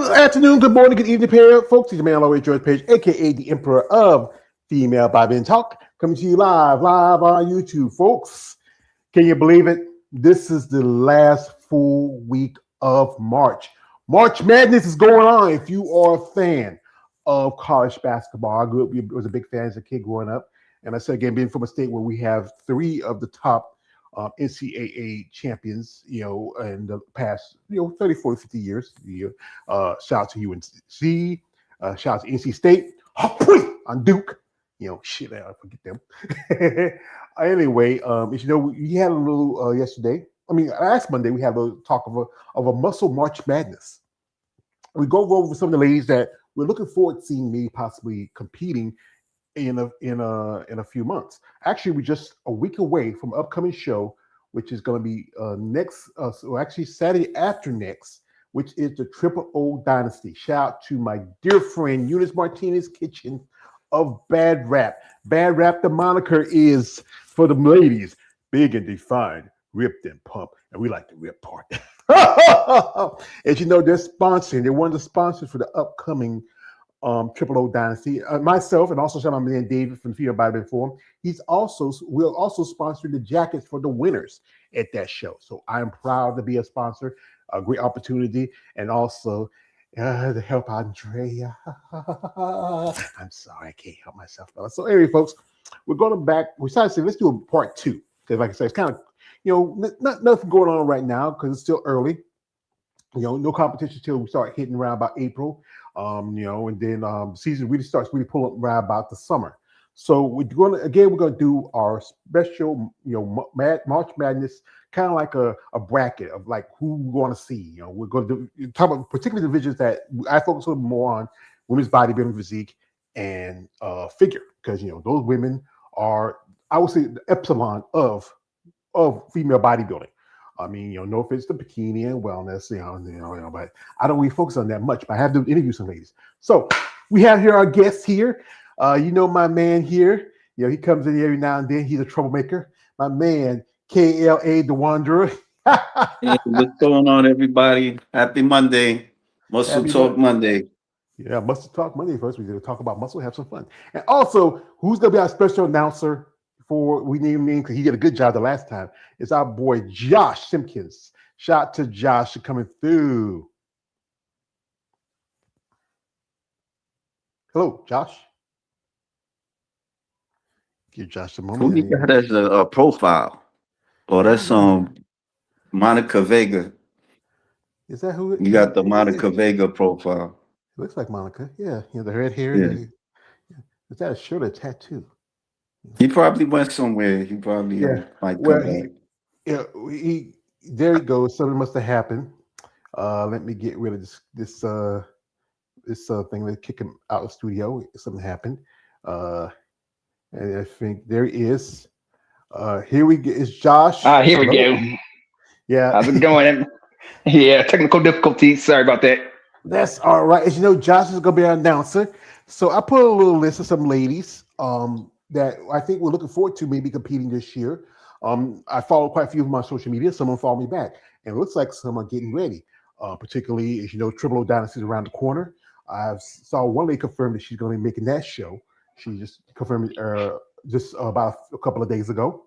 Good afternoon, good morning, good evening, folks. He's the man always George Page, aka the Emperor of Female Bobby and Talk, coming to you live on YouTube, folks. Can you believe it? This is the last full week of March. March Madness is going on. If you are a fan of college basketball, I was a big fan as a kid growing up, and I said again, being from a state where we have three of the top NCAA champions, in the past, 30, 40, 50 years. Shout out to UNC, shout out to NC State, on Duke. Shit, I forget them. Anyway, as you know, we had a little yesterday. Last Monday we had a little talk of a muscle March Madness. We go over some of the ladies that we're looking forward to seeing me possibly competing in a few months. Actually, we're just a week away from an upcoming show, which is going to be actually Saturday after next, which is the Triple O Dynasty. Shout out to my dear friend Eunice Martinez Kitchen of Bad Rap. Bad Rap, the moniker is for the ladies, big and defined, ripped and pumped, and we like the rip part. As you know, they're sponsoring. They're one of the sponsors for the upcoming Triple O Dynasty. Myself and also shout out my man David from Fear by Forum. We'll also sponsor the jackets for the winners at that show. So I'm proud to be a sponsor, a great opportunity, and also to help Andrea. I'm sorry, I can't help myself. So anyway, folks, we're going back. We decided to say let's do a part two because, like I said, it's kind of nothing going on right now because it's still early. No competition till we start hitting around about April. And then season really starts pulling up around about the summer. So we're going to do our special, March Madness, kind of like a bracket of like who we want to see. We're going to talk about particular divisions that I focus on more on: women's bodybuilding, physique, and figure, because those women are, I would say, the epsilon of female bodybuilding. No offense to bikini and wellness, but I don't really focus on that much. But I have to interview some ladies. So we have here our guest here. My man here. He comes in every now and then. He's a troublemaker. My man, KLA the Wanderer. Hey, what's going on, everybody? Happy Monday. MuscleTalk Monday. Yeah, MuscleTalk Monday. First, we're going to talk about muscle, have some fun. And also, who's going to be our special announcer? We named him because he did a good job the last time. It's our boy Josh Simpkins. Shout out to Josh for coming through. Hello, Josh. Give Josh a moment. Who you got as a profile? Oh, that's Monica Vega. Is that who? You got the Monica Vega profile. It looks like Monica. Yeah, the red hair. Yeah. Is that a shirt or a tattoo? He probably went somewhere. He probably might come back. There he goes. Something must have happened. Let me get rid of this thing. Let's kick him out of the studio. Something happened. And I think there he is. Here we go. It's Josh. Here we go. Yeah. How's it going? Yeah, technical difficulties. Sorry about that. That's all right. As you know, Josh is going to be our announcer. So I put a little list of some ladies that I think we're looking forward to maybe competing this year. I follow quite a few of them on social media. Some of them follow me back. And it looks like some are getting ready, particularly, as you know, Triple O Dynasty is around the corner. I saw one lady confirm that she's going to be making that show. She just confirmed just about a couple of days ago.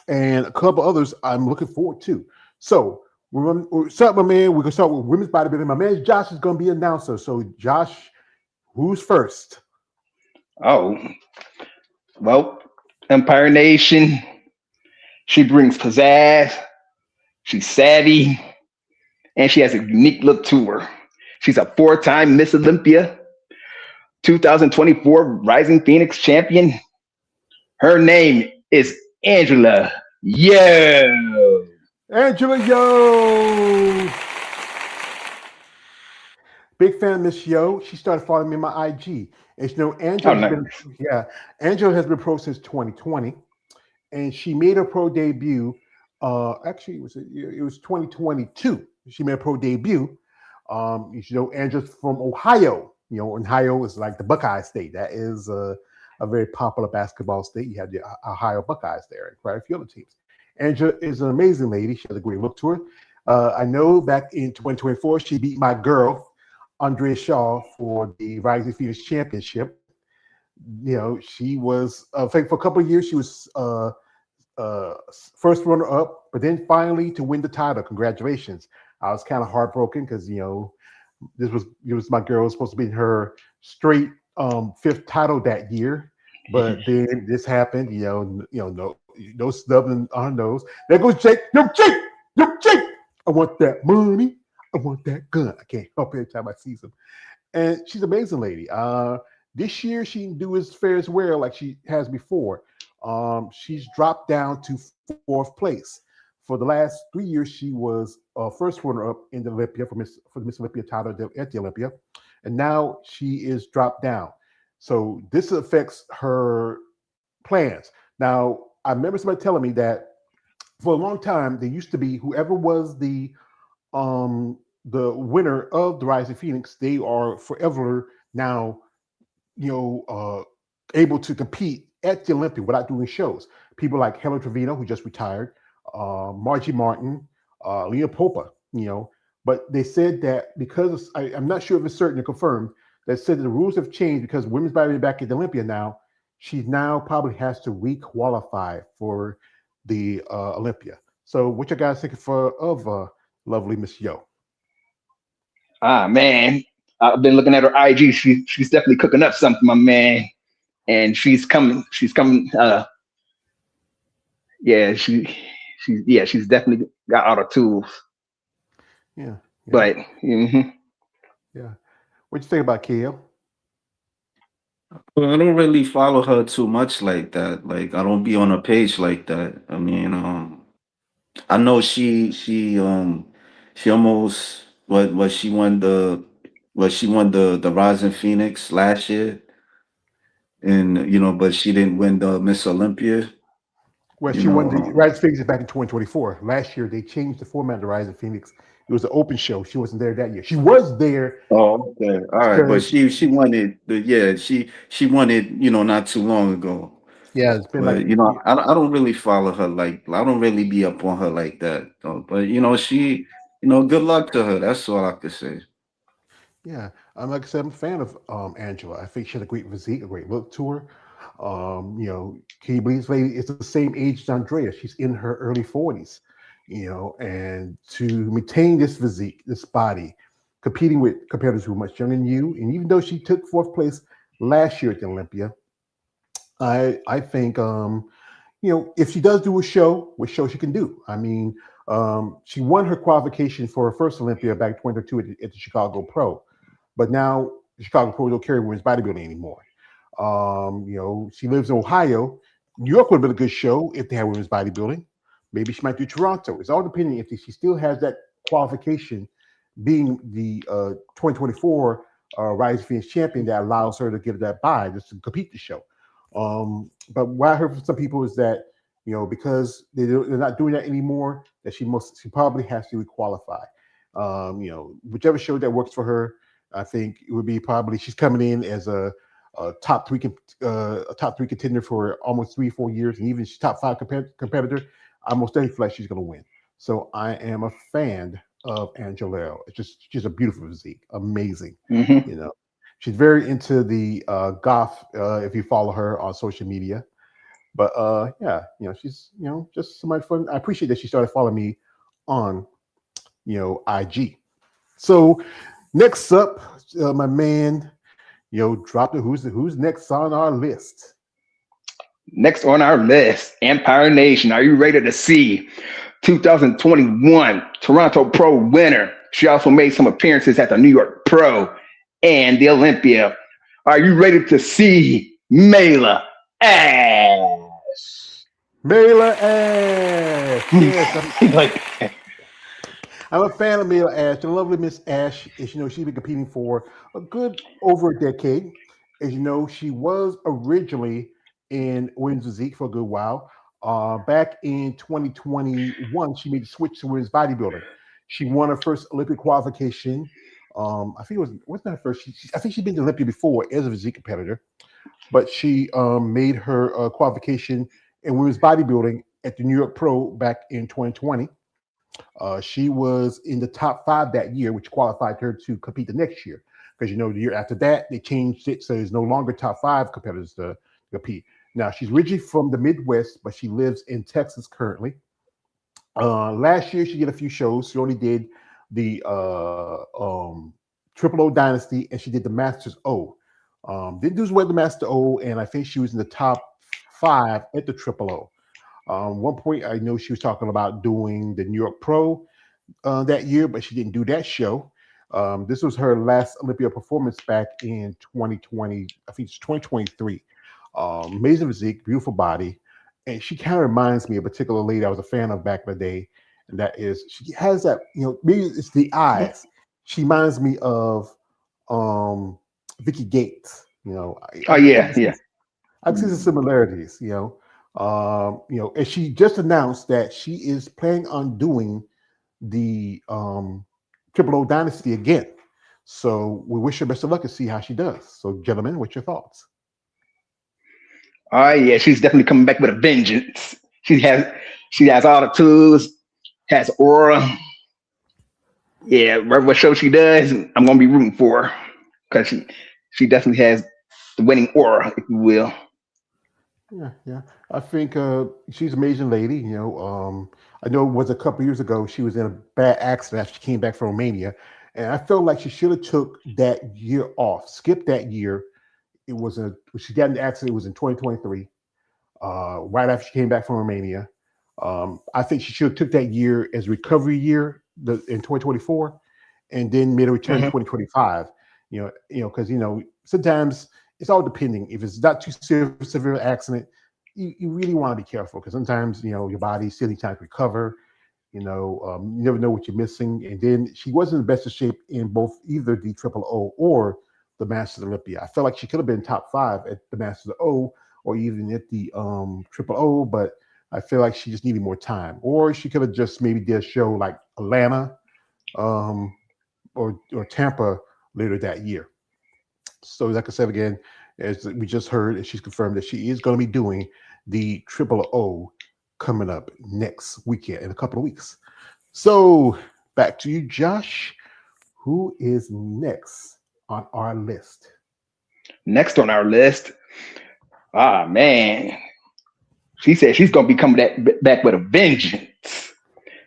And a couple others I'm looking forward to. So we're start, my man. We're going to start with women's bodybuilding. My man Josh is going to be an announcer. So Josh, who's first? Oh, well, Empire Nation. She brings pizzazz. She's savvy, and she has a unique look to her. She's a 4-time Miss Olympia, 2024 Rising Phoenix champion. Her name is Angela Yo. Angela Yo. Big fan of Miss Yo. She started following me on my IG. And you know, Angela has been pro since 2020. And she made her pro debut. Actually, it was 2022. She made a pro debut. You know, Angela's from Ohio. You know, Ohio is like the Buckeye State. That is a very popular basketball state. You have the Ohio Buckeyes there and quite a few other teams. Angela is an amazing lady. She has a great look to her. I know back in 2024, she beat my girl, Andrea Shaw for the Rising Phoenix Championship. She was I think for a couple of years she was first runner up, but then finally to win the title. Congratulations! I was kind of heartbroken because this was my girl, supposed to be her straight fifth title that year, but then this happened. No snubbing on her nose. There goes Jake. Yo, Jake. Yo, Jake. I want that money. I want that gun. I can't help it every time I see them. And she's an amazing lady. This year she didn't do as fair as well like she has before. She's dropped down to fourth place. For the last 3 years, she was first runner-up in the Olympia for the Miss Olympia title at the Olympia, and now she is dropped down. So this affects her plans. Now, I remember somebody telling me that for a long time there used to be whoever was the winner of the Rising Phoenix, they are forever now, able to compete at the Olympia without doing shows. People like Helen Trevino, who just retired, Margie Martin, Leah Popa, but they said that because I'm not sure if it's certain or confirmed, they said that the rules have changed because women's bodybuilding back at the Olympia now, she now probably has to re-qualify for the Olympia. So what you guys think of lovely Miss Yo? Man, I've been looking at her IG. She's definitely cooking up something, my man. And she's coming. She's coming. She's definitely got all the tools. Yeah. But yeah. What you think about Kale? Well, I don't really follow her too much like that. Like I don't be on her page like that. I mean, I know she almost what she won the Rising Phoenix last year, and but she didn't win the Miss Olympia. Well, You she know, won the Rising Phoenix back in 2024. Last year, they changed the format of the Rising Phoenix. It was an open show. She wasn't there that year. She was there. oh, okay, all right, but Because, she won it. She won it. Not too long ago. yeah, it's been like, But I don't really follow her like I don't really be up on her like that. Though. But she good luck to her. That's all I could say. yeah. Like I said, I'm a fan of Angela. I think she had a great physique, a great look to her. Can you believe this lady is the same age as Andrea? She's in her early 40s, and to maintain this physique, this body, competing with competitors who are much younger than you, and even though she took fourth place last year at the Olympia, I think if she does do a show, what show she can do. I mean, she won her qualification for her first Olympia back in 2022 at the Chicago Pro, but now the Chicago Pro don't carry women's bodybuilding anymore. She lives in Ohio. New York would have been a good show if they had women's bodybuilding. Maybe she might do Toronto. It's all depending if she still has that qualification, being the 2024 Rising Phoenix champion that allows her to get that bye just to compete the show. But what I heard from some people is that because they're not doing that anymore, that she probably has to requalify. Whichever show that works for her, I think it would be probably she's coming in as a top three contender for almost 3-4 years, and even she's top 5 competitor. I most definitely feel like she's going to win. So I am a fan of Angela. She's a beautiful physique, amazing. She's very into the goth. If you follow her on social media, but she's just so much fun. I appreciate that she started following me on IG. So next up, my man. Drop it. Who's next on our list? Next on our list, Empire Nation. Are you ready to see 2021 Toronto Pro winner? She also made some appearances at the New York Pro and the Olympia. Are you ready to see Mayla Ash? Mayla Ash. Yes, I'm a fan of Mayla Ash. The lovely Miss Ash is, she's been competing for a good over a decade. As you know, she was originally in women's physique for a good while. Back in 2021, she made the switch to women's bodybuilding. She won her first Olympic qualification. I think wasn't her first. I think she'd been to Olympia before as a physique competitor, but she made her qualification in women's bodybuilding at the New York Pro back in 2020. She was in the top 5 that year, which qualified her to compete the next year. because the year after that they changed it so there's no longer top 5 competitors to compete. Now she's originally from the Midwest, but she lives in Texas currently. Last year she did a few shows. She only did the Triple O Dynasty, and she did the Masters O. Didn't do as well at the Master O, and I think she was in the top 5 at the Triple O. One point I know she was talking about doing the New York Pro that year, but she didn't do that show. This was her last Olympia performance back in 2020. I think it's 2023. Amazing physique, beautiful body, and she kind of reminds me of a particular lady I was a fan of back in the day, and that is she has that maybe it's the eyes. She reminds me of Vicky Gates. Oh yeah, yeah. I can see some similarities. And she just announced that she is planning on doing the Triple O Dynasty again. So we wish her best of luck and see how she does. So, gentlemen, what's your thoughts? Oh yeah, she's definitely coming back with a vengeance. She has all the tools, has aura. Yeah, what show she does, I'm gonna be rooting for her because she definitely has the winning aura, if you will. Yeah. I think she's an amazing lady. I know it was a couple years ago she was in a bad accident after she came back from Romania, and I felt like she should have took that year off, skipped that year. She got in the accident. It was in 2023, right after she came back from Romania. I think she should have took that year as recovery year in 2024, and then made a return in 2025. Because sometimes it's all depending. If it's not too severe accident, you really want to be careful because sometimes your body still needs time to recover. You never know what you're missing. And then she wasn't in the best of shape in both either the Triple O or the Masters Olympia. I felt like she could have been top 5 at the Masters O or even at the Triple O, but I feel like she just needed more time. Or she could have just maybe did a show like Atlanta or Tampa later that year. So, like I said again, as we just heard, and she's confirmed that she is going to be doing the Triple O coming up next weekend in a couple of weeks. So, back to you, Josh. Who is next on our list? Next on our list, man, she said she's gonna be coming back with a vengeance.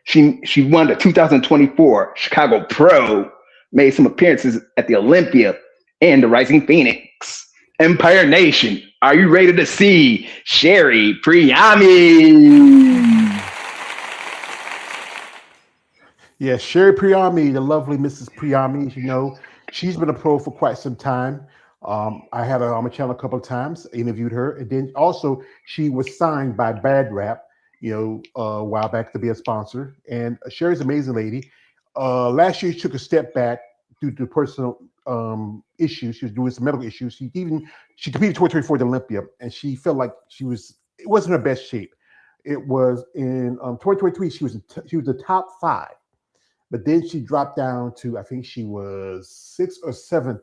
She won the 2024 Chicago Pro, made some appearances at the Olympia and the Rising Phoenix. Empire Nation, are you ready to see Sherry Priyami? Yeah, Sherry Priyami, the lovely Mrs. Priyami, she's been a pro for quite some time. I had her on my channel a couple of times, interviewed her, and then also she was signed by Bad Rap, a while back to be a sponsor. And Sherry's an amazing lady. Last year she took a step back due to personal issues. She was doing some medical issues. She competed 2024 at Olympia, and she felt like it wasn't her best shape. It was in 2023. She was the top 5. But then she dropped down to, I think she was 6th or 7th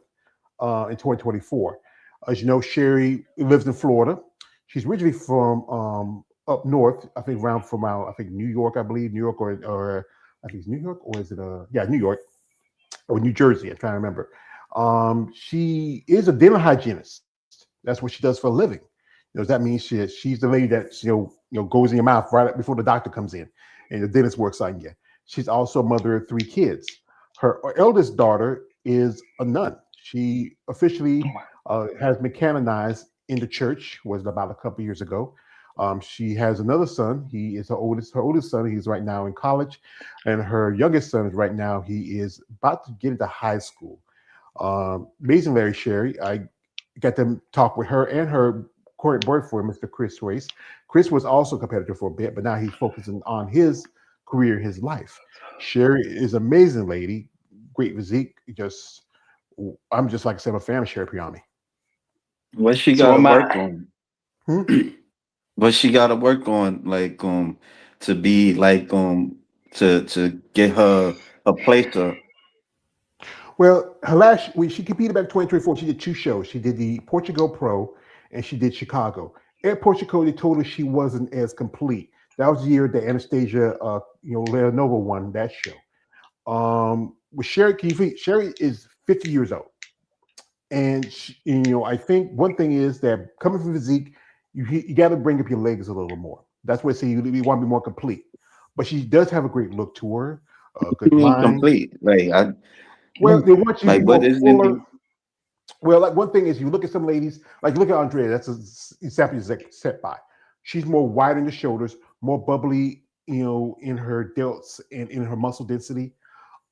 in 2024. As you know, Sherry lives in Florida. She's originally from up north, I think New York, I believe, New York or I think it's New York, or is it New York or New Jersey? I'm trying to remember. She is a dental hygienist. That's what she does for a living. That means she's the lady that goes in your mouth right before the doctor comes in, and the dentist works on you. She's also a mother of 3 kids. Her eldest daughter is a nun. She officially has been canonized in the church, was about a couple years ago. She has another son. He is her oldest son. He's right now in college. And her youngest son is right now, he is about to get into high school. Amazing Larry Sherry. I got them talk with her and her current boyfriend, Mr. Chris Race. Chris was also a competitor for a bit, but now he's focusing on his career, his life. Sherry is an amazing lady, great physique. I'm just like I said, I'm a fan of Sherry Priyami. What she got to work on? What she got to work on, like to be like to get her a place. Well, her last week she competed back in 2024. She did 2 shows. She did the Portugal Pro and she did Chicago. At Portugal, they told her she wasn't as complete. That was the year that Anastasia, Leonova won that show. With Sherry, Sherry is 50 years old. And I think one thing is that coming from physique, you got to bring up your legs a little more. That's what I say you want to be more complete. But she does have a great look to her, a You good mean line. complete? Well, they want you to Like be what more is fuller. it? Well, like one thing is you look at some ladies, like you look at Andrea, that's an example is like set by. She's more wide in the shoulders, more bubbly, in her delts and in her muscle density.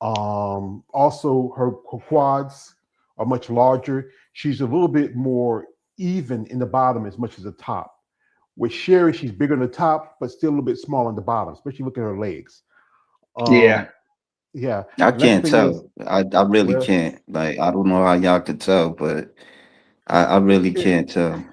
Also, her quads are much larger. She's a little bit more even in the bottom as much as the top. With Sherry, she's bigger in the top, but still a little bit small on the bottom, especially look at her legs. Yeah. Um, yeah, I and that's the can't thing is, tell. I really well, can't. Like I don't know how y'all could tell, but I really it, can't tell.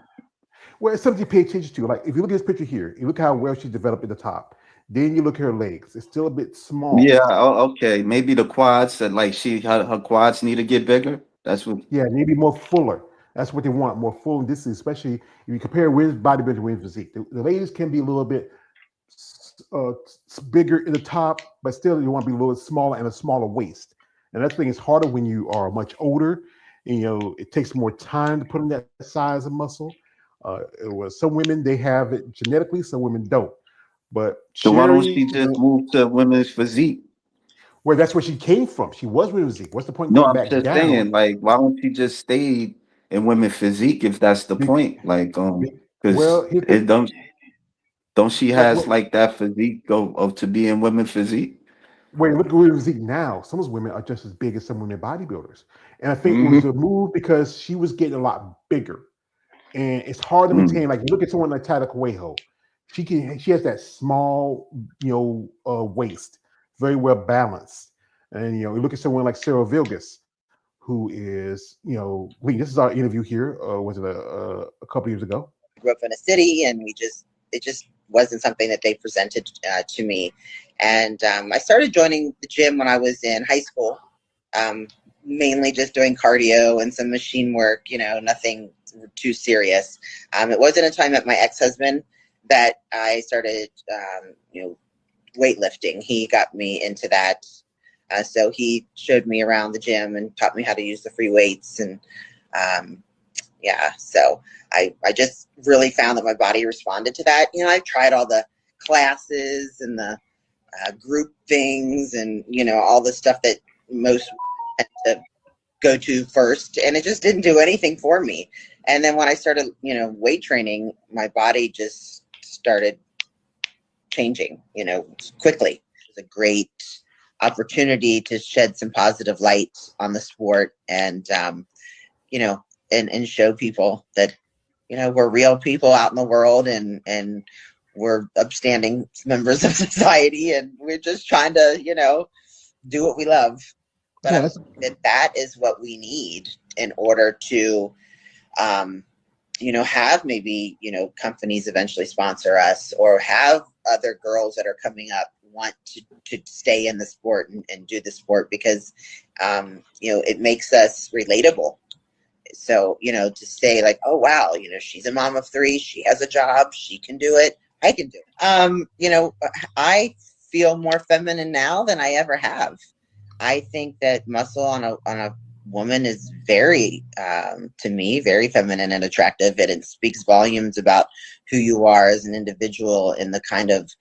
well, it's something you pay attention to. Like if you look at this picture here, you look how well she's developed at the top. Then you look at her legs; it's still a bit Yeah, small. okay. Maybe the quads that like her quads need to get bigger. That's what. Yeah, maybe more fuller. That's what they want, more full. And this is especially if you compare women's bodybuilding to women's physique. The ladies can be a little bit bigger in the top, but still you want to be a little smaller and a smaller waist. And that thing is harder when you are much older. It takes more time to put in that size of muscle. Some women they have it genetically, some women don't. But So why don't Sherry, she just move to women's physique? well, that's where she came from. She was with physique. What's the point in No, going I'm back just down? saying, like, why don't she just stay in women's physique if that's the Be- point? Like, because well, here's it the don't she like has like that physique of to be in women's physique? wait, look at women's physique now. Some of those women are just as big as some women bodybuilders. And I think it was Hmm. a move because she was getting a lot bigger. And it's hard to Mm. maintain. Like you look at someone like Tyler Coelho, she has that small, waist, very well balanced. And you look at someone like Sarah Vilgas, who is, Lee, this is our interview here. Was it a couple years ago? Grew up in a city, and it just wasn't something that they presented to me. And I started joining the gym when I was in high school, um, mainly just doing cardio and some machine work. Nothing too serious. It wasn't until I met my ex-husband that I started, weightlifting. He got me into that. So he showed me around the gym and taught me how to use the free weights. And so I just really found that my body responded to that. I've tried all the classes and the group things and, all the stuff that most tend to go to first. And it just didn't do anything for me. And then when I started, weight training, my body just started changing, quickly. It was a great opportunity to shed some positive light on the sport and, and show people that, we're real people out in the world and we're upstanding members of society and we're just trying to, do what we love. But Yeah, I that's think that is what we need in order to, have maybe, companies eventually sponsor us or have other girls that are coming up want to stay in the sport and do the sport because, it makes us relatable. So, to say like, oh, wow, she's a mom of three. She has a job. She can do it. I can do it. I feel more feminine now than I ever have. I think that muscle on a woman is very, to me, very feminine and attractive. And it speaks volumes about who you are as an individual and the kind of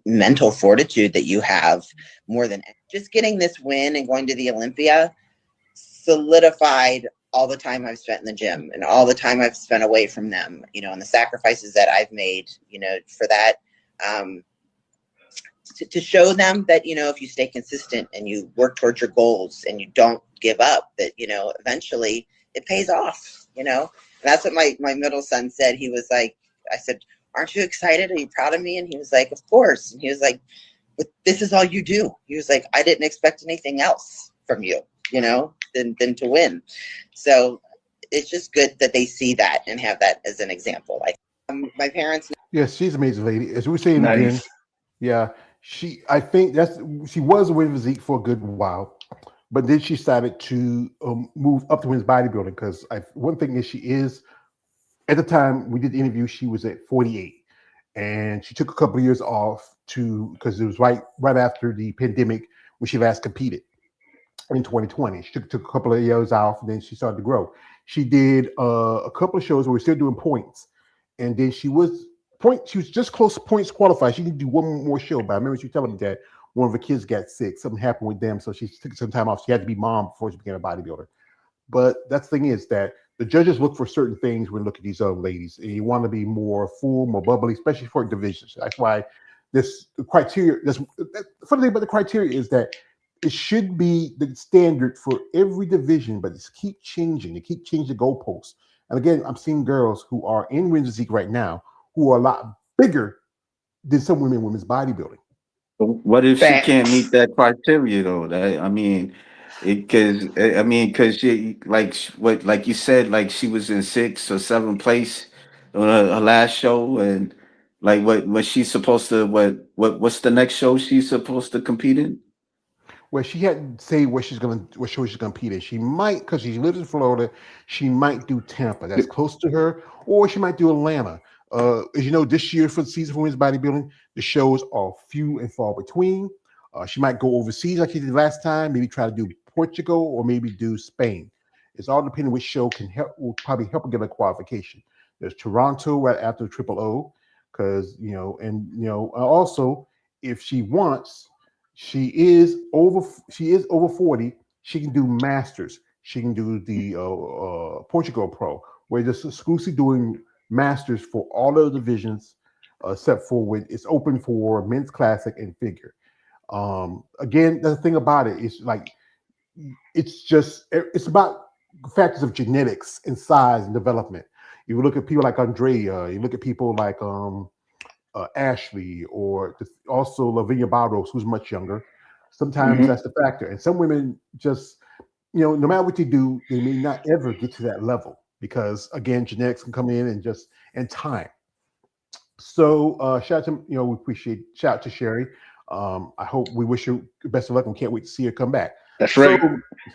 mental fortitude that you have more than just getting this win and going to the Olympia solidified all the time I've spent in the gym and all the time I've spent away from them, and the sacrifices that I've made, for that, to show them that, if you stay consistent and you work towards your goals and you don't give up, that, eventually it pays off, and that's what my middle son said. He was like, I said, aren't you excited? Are you proud of me? And he was like, of course. And he was like, but this is all you do. He was like, I didn't expect anything else from you, than to win. So it's just good that they see that and have that as an example. Like my parents. yes, she's an amazing lady. As we're saying again, Nice. yeah, I think she was with physique for a good while, but then she started to move up to women's bodybuilding because one thing is she is at the time we did the interview she was at 48, and she took a couple of years off because it was right after the pandemic when she last competed, in 2020. She took a couple of years off, and then she started to grow. She did a couple of shows where we're still doing points, and then she was just close to points qualified. She did do one more show, but I remember she telling me that one of her kids got sick, something happened with them, so she took some time off. She had to be mom before she became a bodybuilder. But that's the thing is that the judges look for certain things when look at these other ladies, and you want to be more full, more bubbly, especially for divisions. That's why this criteria. The funny thing about the criteria is that it should be the standard for every division, but it's keep changing. They keep changing the goalposts. And again, I'm seeing girls who are in women's physique right now who are a lot bigger than some women in women's bodybuilding. What if she can't meet that criteria though? Because she like you said, like she was in 6th or 7th place on her last show, and like what she's supposed to what's the next show she's supposed to compete in? Well, she hadn't say what show she's gonna compete in. She might, because she lives in Florida, she might do Tampa. That's close to her, or she might do Atlanta. As you know, this year for the season for women's bodybuilding, the shows are few and far between. She might go overseas like she did last time, maybe try to do Portugal or maybe do Spain. It's all depending which show will probably help her get a qualification. There's Toronto right after Triple O, because also if she wants, she is over 40. She can do Masters. She can do the Portugal Pro. We're just exclusively doing Masters for all of the divisions, except for when it's open for men's classic and figure. Again, the thing about it is like it's about factors of genetics and size and development. You look at people like Andrea, you look at people like Ashley, or also Lavinia Barros, who's much younger. Sometimes that's the factor. And some women just, no matter what they do, they may not ever get to that level because, again, genetics can come in and time. So shout out to, we appreciate, shout out to Sherry. We wish her the best of luck and can't wait to see her come back. That's right.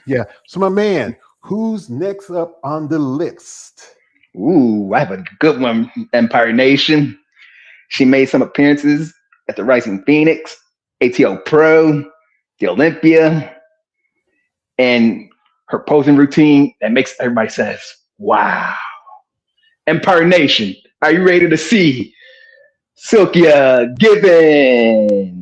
Yeah. So my man, who's next up on the list? Ooh, I have a good one, Empire Nation. She made some appearances at the Rising Phoenix, ATO Pro, the Olympia, and her posing routine that makes everybody says, wow. Empire Nation, are you ready to see Silkia Gibbons?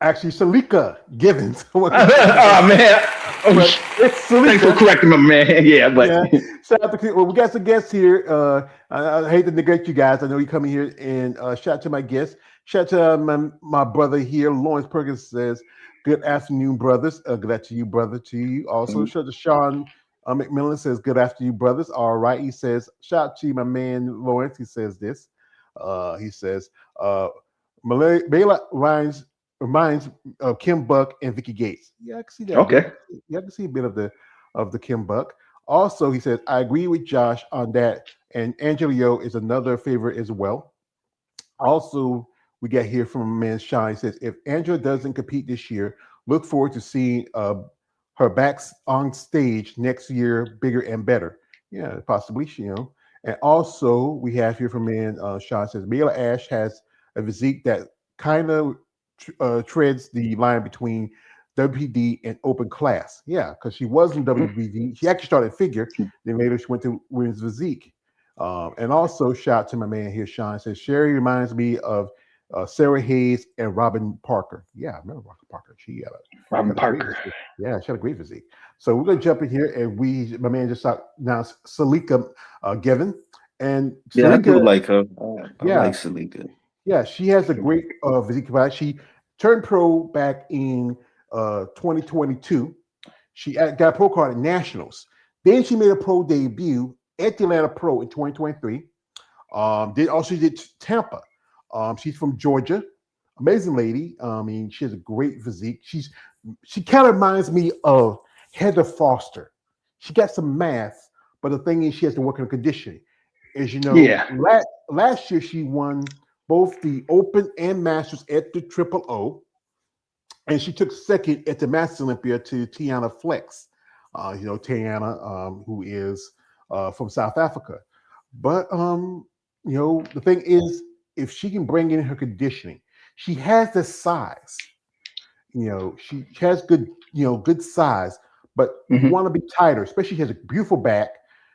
Actually, Salika Givens. Oh, man. Thanks for correcting my man. Yeah, but shout out to we got some guests here. I hate to neglect you guys. I know you coming here, and shout out to my guests. Shout out to my brother here, Lawrence Perkins says, "Good afternoon, brothers." Good afternoon, brother. To you also. Shout out to Sean McMillan says, "Good afternoon, brothers." All right, he says, "Shout out to my man Lawrence." He says this. He says, "Bela reminds of Kim Buck and Vicky Gates." Yeah, I can see that. Okay. Yeah, I can see a bit of the Kim Buck. Also, he says, "I agree with Josh on that, and Angelio is another favorite as well." Also, we get here from a man, Sean. He says, "If Angela doesn't compete this year, look forward to seeing her back on stage next year, bigger and better." Yeah, possibly, And also, we have here from man, Sean says, "Mila Ash has a physique that kind of treads the line between WPD and open class." Yeah, because she was in WPD. She actually started figure, then later she went to women's physique. And also, shout out to my man here, Sean says, "Sherry reminds me of Sarah Hayes and Robin Parker." Yeah, I remember Robin Parker. Robin Parker. She had a great physique. So we're gonna jump in here, and my man just announced Salika Given, and Salika, I do like her. I like Salika. Yeah, she has a great physique. She turned pro back in 2022. She got a pro card at Nationals. Then she made a pro debut at the Atlanta Pro in 2023. She did Tampa. She's from Georgia. Amazing lady. She has a great physique. She kind of reminds me of Heather Foster. She got some mass, but the thing is, she has to work on conditioning. As you know, last year she won both the Open and Masters at the Triple O, and she took second at the Masters Olympia to Tiana Flex. Tiana, who is from South Africa. But the thing is, if she can bring in her conditioning, she has the size. she has good, good size, but you Mhm. want to be tighter, especially she has a beautiful back.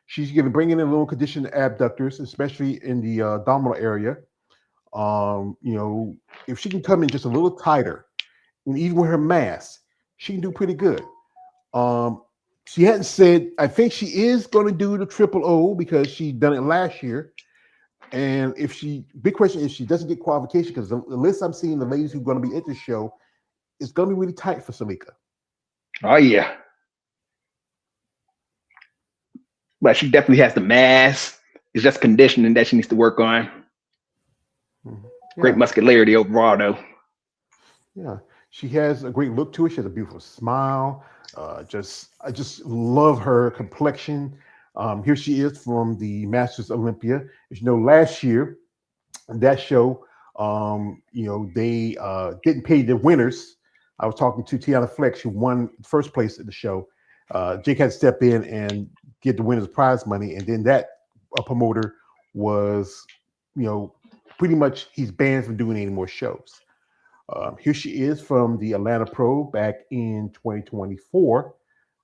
She's going to bring in a little conditioned abductors, especially in the abdominal area. If she can come in just a little tighter, and even with her mass, she can do pretty good. Um, she hadn't said. I think she is going to do the triple O because she done it last year. And big question is she doesn't get qualification because the list I'm seeing, the ladies who are going to be at the show, is going to be really tight for Salika. Oh yeah, but she definitely has the mass. It's just conditioning that she needs to work on. Mhm. Great Yeah, muscularity overall, though. yeah. She has a great look to her. She has a beautiful smile. I just love her complexion. Here she is from the Masters Olympia. As you know, last year that show, they didn't pay the winners. I was talking to Tiana Flex, who won first place at the show. Jake had to step in and get the winners prize money, and then that promoter was, you know, pretty much he's banned from doing any more shows. Here she is from the Atlanta Pro back in 2024.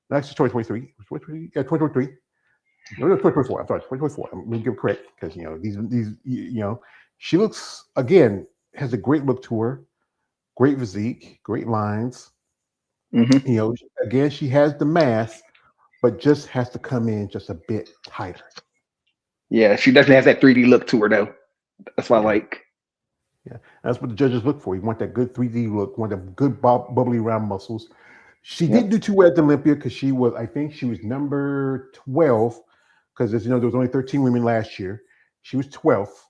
No, actually 2023. 2023. No, 2024. I'm sorry, 2024. I'm going to give credit because she looks again has a great look to her, great physique, great lines. Hmm. Again she has the mass, but just has to come in just a bit tighter. Yeah, she definitely has that 3D look to her, though. That's what I Yeah, like. yeah. That's what the judges look for. You want that good 3D look, want the good bubbly round muscles. She didn't Yep. do too well at the Olympia because I think she was number 12 because as you know there was only 13 women last year. She was 12th.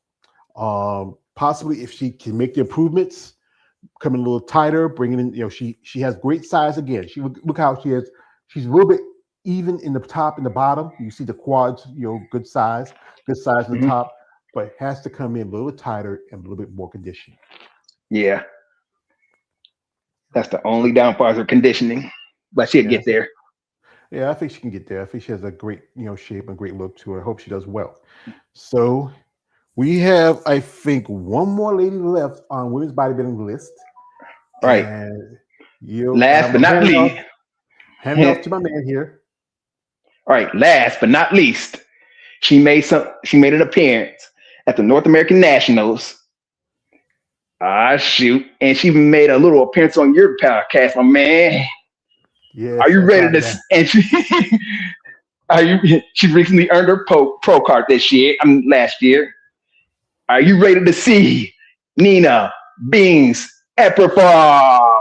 Possibly if she can make the improvements, coming a little tighter, bringing in, she has great size again. She look how she has. She's a little bit even in the top and the bottom. You see the quads, good size in the Hmm. top, but has to come in a little tighter and a little bit more conditioned. Yeah, that's the So only downfall is her conditioning, but she'll yeah, get there. yeah, I think she can get there. I think she has a great, shape and great look to her. I hope she does well. So we have, I think, one more lady left on women's bodybuilding list, All right. and Last I'm but not least, hand it all off to my man here. right. Last but not least, She made an appearance at the North American Nationals. Ah, shoot! And she even made a little appearance on your podcast, my man. Are Yes, you I ready saw to? that. And she, are you? She recently earned her pro card this year. I mean, last year. Are you ready to see Nina Beans Epperfall?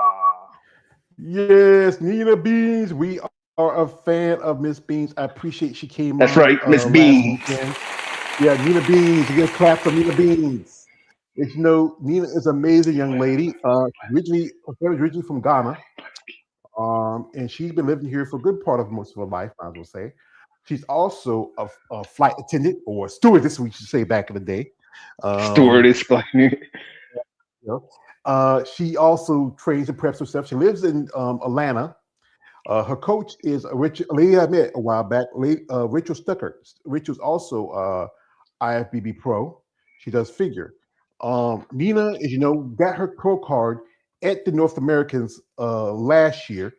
Yes, Nina Beans. We are a fan of Miss Beans. I appreciate she came That's on right, Miss last Beans. weekend. Yeah, Nina Beans. You get a clap for Nina Beans. As you know, Nina is an amazing young lady. Her family is originally from Ghana, and she's been living here for a good part of most of her life. I will say, she's also a flight attendant or stewardess, we should say back in the day. Um, Stewardess. you know, she also trains and preps herself. She lives in Atlanta. Her coach is a a lady I met a while back, Rachel Stucker. Rachel's also IFBB Pro. She does figure. Nina, as you know, got her pro card at the North Americans last year.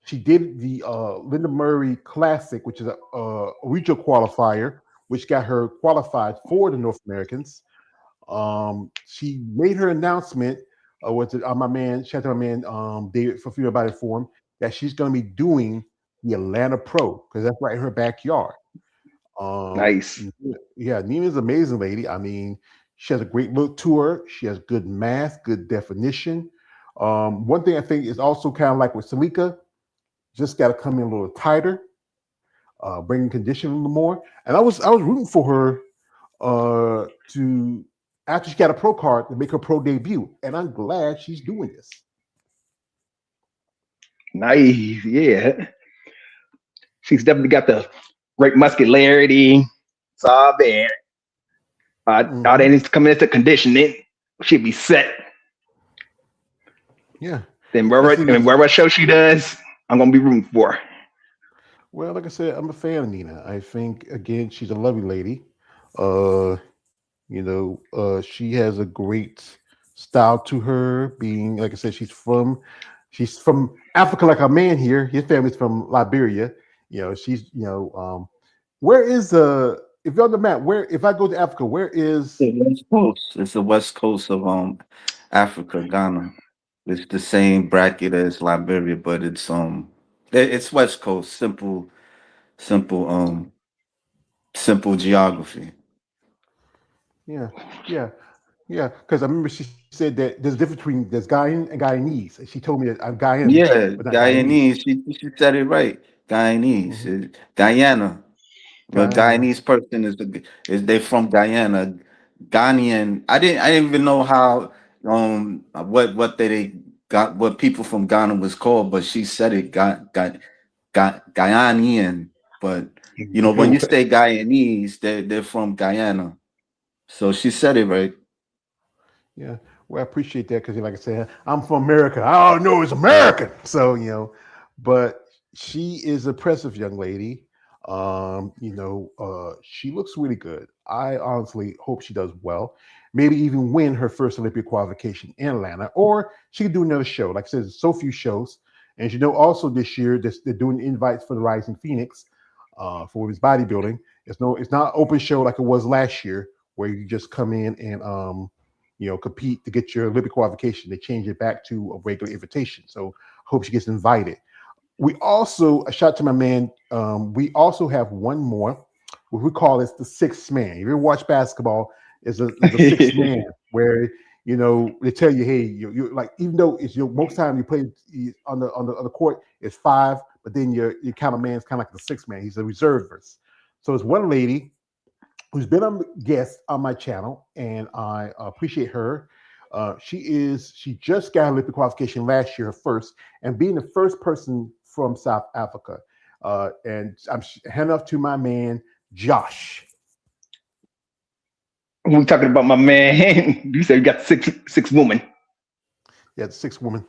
She did the Linda Murray Classic, which is a regional qualifier, which got her qualified for the North Americans. She made her announcement with my man, shout out to my man David for Female Body Forum, that she's going to be doing the Atlanta Pro because that's right in her backyard. Um, Nice. yeah, Nina's an amazing lady. I mean, she has a great look to her. She has good math, good definition. One thing I think is also kind of like with Salika, just got to come in a little tighter, bring condition a little more. And I was rooting for her to after she got a pro card to make her pro debut, and I'm glad she's doing this. Nice. Yeah. She's definitely got the great muscularity. It's all there. All that Hmm. needs to come into conditioning. She'll be set. Yeah, Then especially wherever show she does, I'm gonna be rooting for her. well, like I said, I'm a fan of Nina. I think again, she's a lovely lady. Uh, she has a great style to her. Being like I said, she's from She's from Africa, like our man here. His family's from Liberia. She's where is if you're on the map, where if I go to Africa, where is The West Coast. It's the West Coast of Africa, Ghana. It's the same bracket as Liberia, but it's West Coast. Simple simple geography. yeah, yeah, yeah? Because I remember she said that there's a difference between there's Ghanaian and Guyanese. And she told me that I'm Ghanaian, Yeah, but not Guyanese. Guyanese. She said it right. Guyanese. Hmm. Guyana. But Guyana. Guyanese person is they from Guyana. Ghanaian. I didn't even know how what they got what people from Ghana was called, but she said it Guyanian. But when you say Guyanese, they're from Guyana. So she said it right. Yeah. Well, I appreciate that because, like I said, I'm from America. I don't know it's American. So, but she is a impressive young lady. She looks really good. I honestly hope she does well. Maybe even win her first Olympic qualification in Atlanta, or she could do another show. Like I said, there's so few shows. And also this year they're doing invites for the Rising Phoenix for women's bodybuilding. It's not an open show like it was last year, where you just come in and compete to get your Olympic qualification. They changed it back to a regular invitation. So I hope she gets invited. We also, a shout to my man, we also have one more, what we call it the sixth man. If you ever watch basketball, there's a sixth man where, they tell you, hey, you're like, even though it's most time you play on the court, it's five, but then your kind of man is kind of like the sixth man. He's a reservist. So it's one lady who's been a guest on my channel, and I appreciate her. She just got Olympic qualification last year, her first, and being the first person from South Africa. And I'm handing off to my man Josh. We talking about my man. You said you got six women. Yeah, the sixth woman.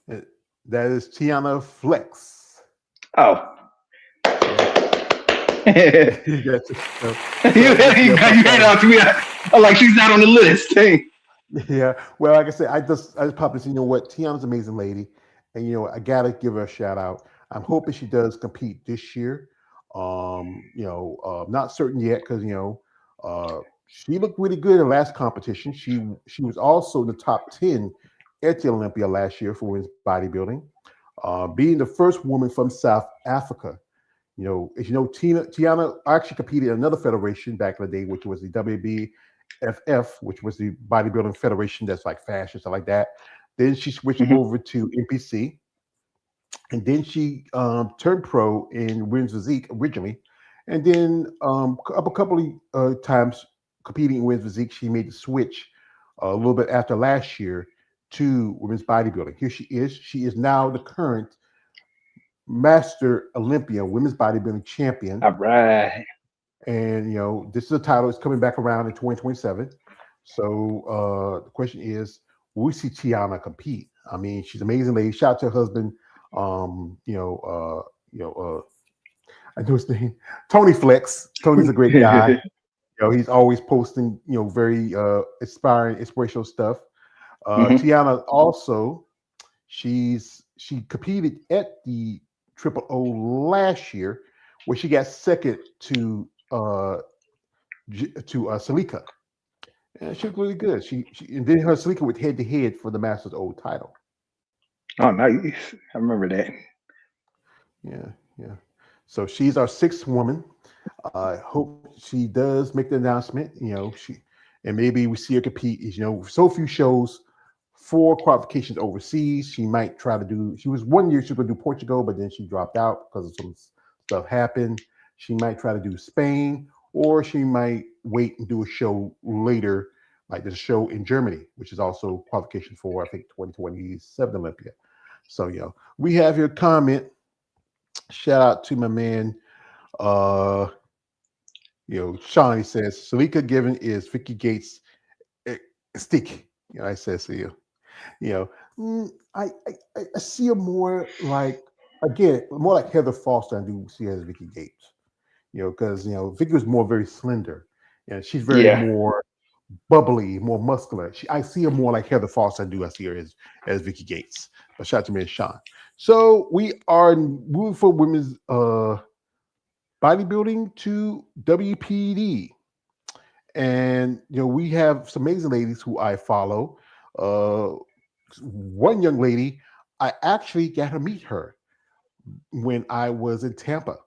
That is Tiana Flex. Oh. You heard out to me. I'm like, she's not on the list. Hey. Yeah. Well, like I said, I just popped this. You know what? Tiana's an amazing lady, and I gotta give her a shout out. I'm hoping she does compete this year. Not certain yet because she looked really good in the last competition. She was also in the top 10 at the Olympia last year for women's bodybuilding, being the first woman from South Africa. As you know, Tiana actually competed in another federation back in the day, which was the WBFF, which was the bodybuilding federation that's like fashion, stuff like that. Then she switched over to NPC, and then she turned pro in women's physique originally, and then a couple of times competing in women's physique, she made the switch a little bit after last year to women's bodybuilding. Here she is. She is now the current Master Olympia women's bodybuilding champion. All right. And this is a title that's coming back around in 2027. So the question is, will we see Tiana compete? I mean, she's an amazing lady. Shout out to her husband. I know his name, Tony Flex. Tony's a great guy. He's always posting, very inspirational stuff. Tiana also, she competed at the Triple O last year, where she got second to Salika, and she looked really good. She and then her Salika went head to head for the Masters O title. Oh, nice! I remember that. Yeah. So she's our sixth woman. I hope she does make the announcement. And maybe we see her compete. So few shows. 4 qualifications overseas. She might try to do. She was one year she was going to do Portugal, but then she dropped out because of some stuff happened. She might try to do Spain, or she might wait and do a show later, like there's a show in Germany, which is also qualification for I think 2027 Olympia. So we have your comment. Shout out to my man. Sean, he says Salika Given is Vicky Gates stick. I says to you. I see her more like, again, more like Heather Foster. I do see her as Vicky Gates. Because Vicky was very slender, and she's very more bubbly, more muscular. I see her more like Heather Foster than do I see her as Vicky Gates. But shout out to me and Sean. So we are moving from women's bodybuilding to WPD. And we have some amazing ladies who I follow. One young lady, I actually got to meet her when I was in Tampa.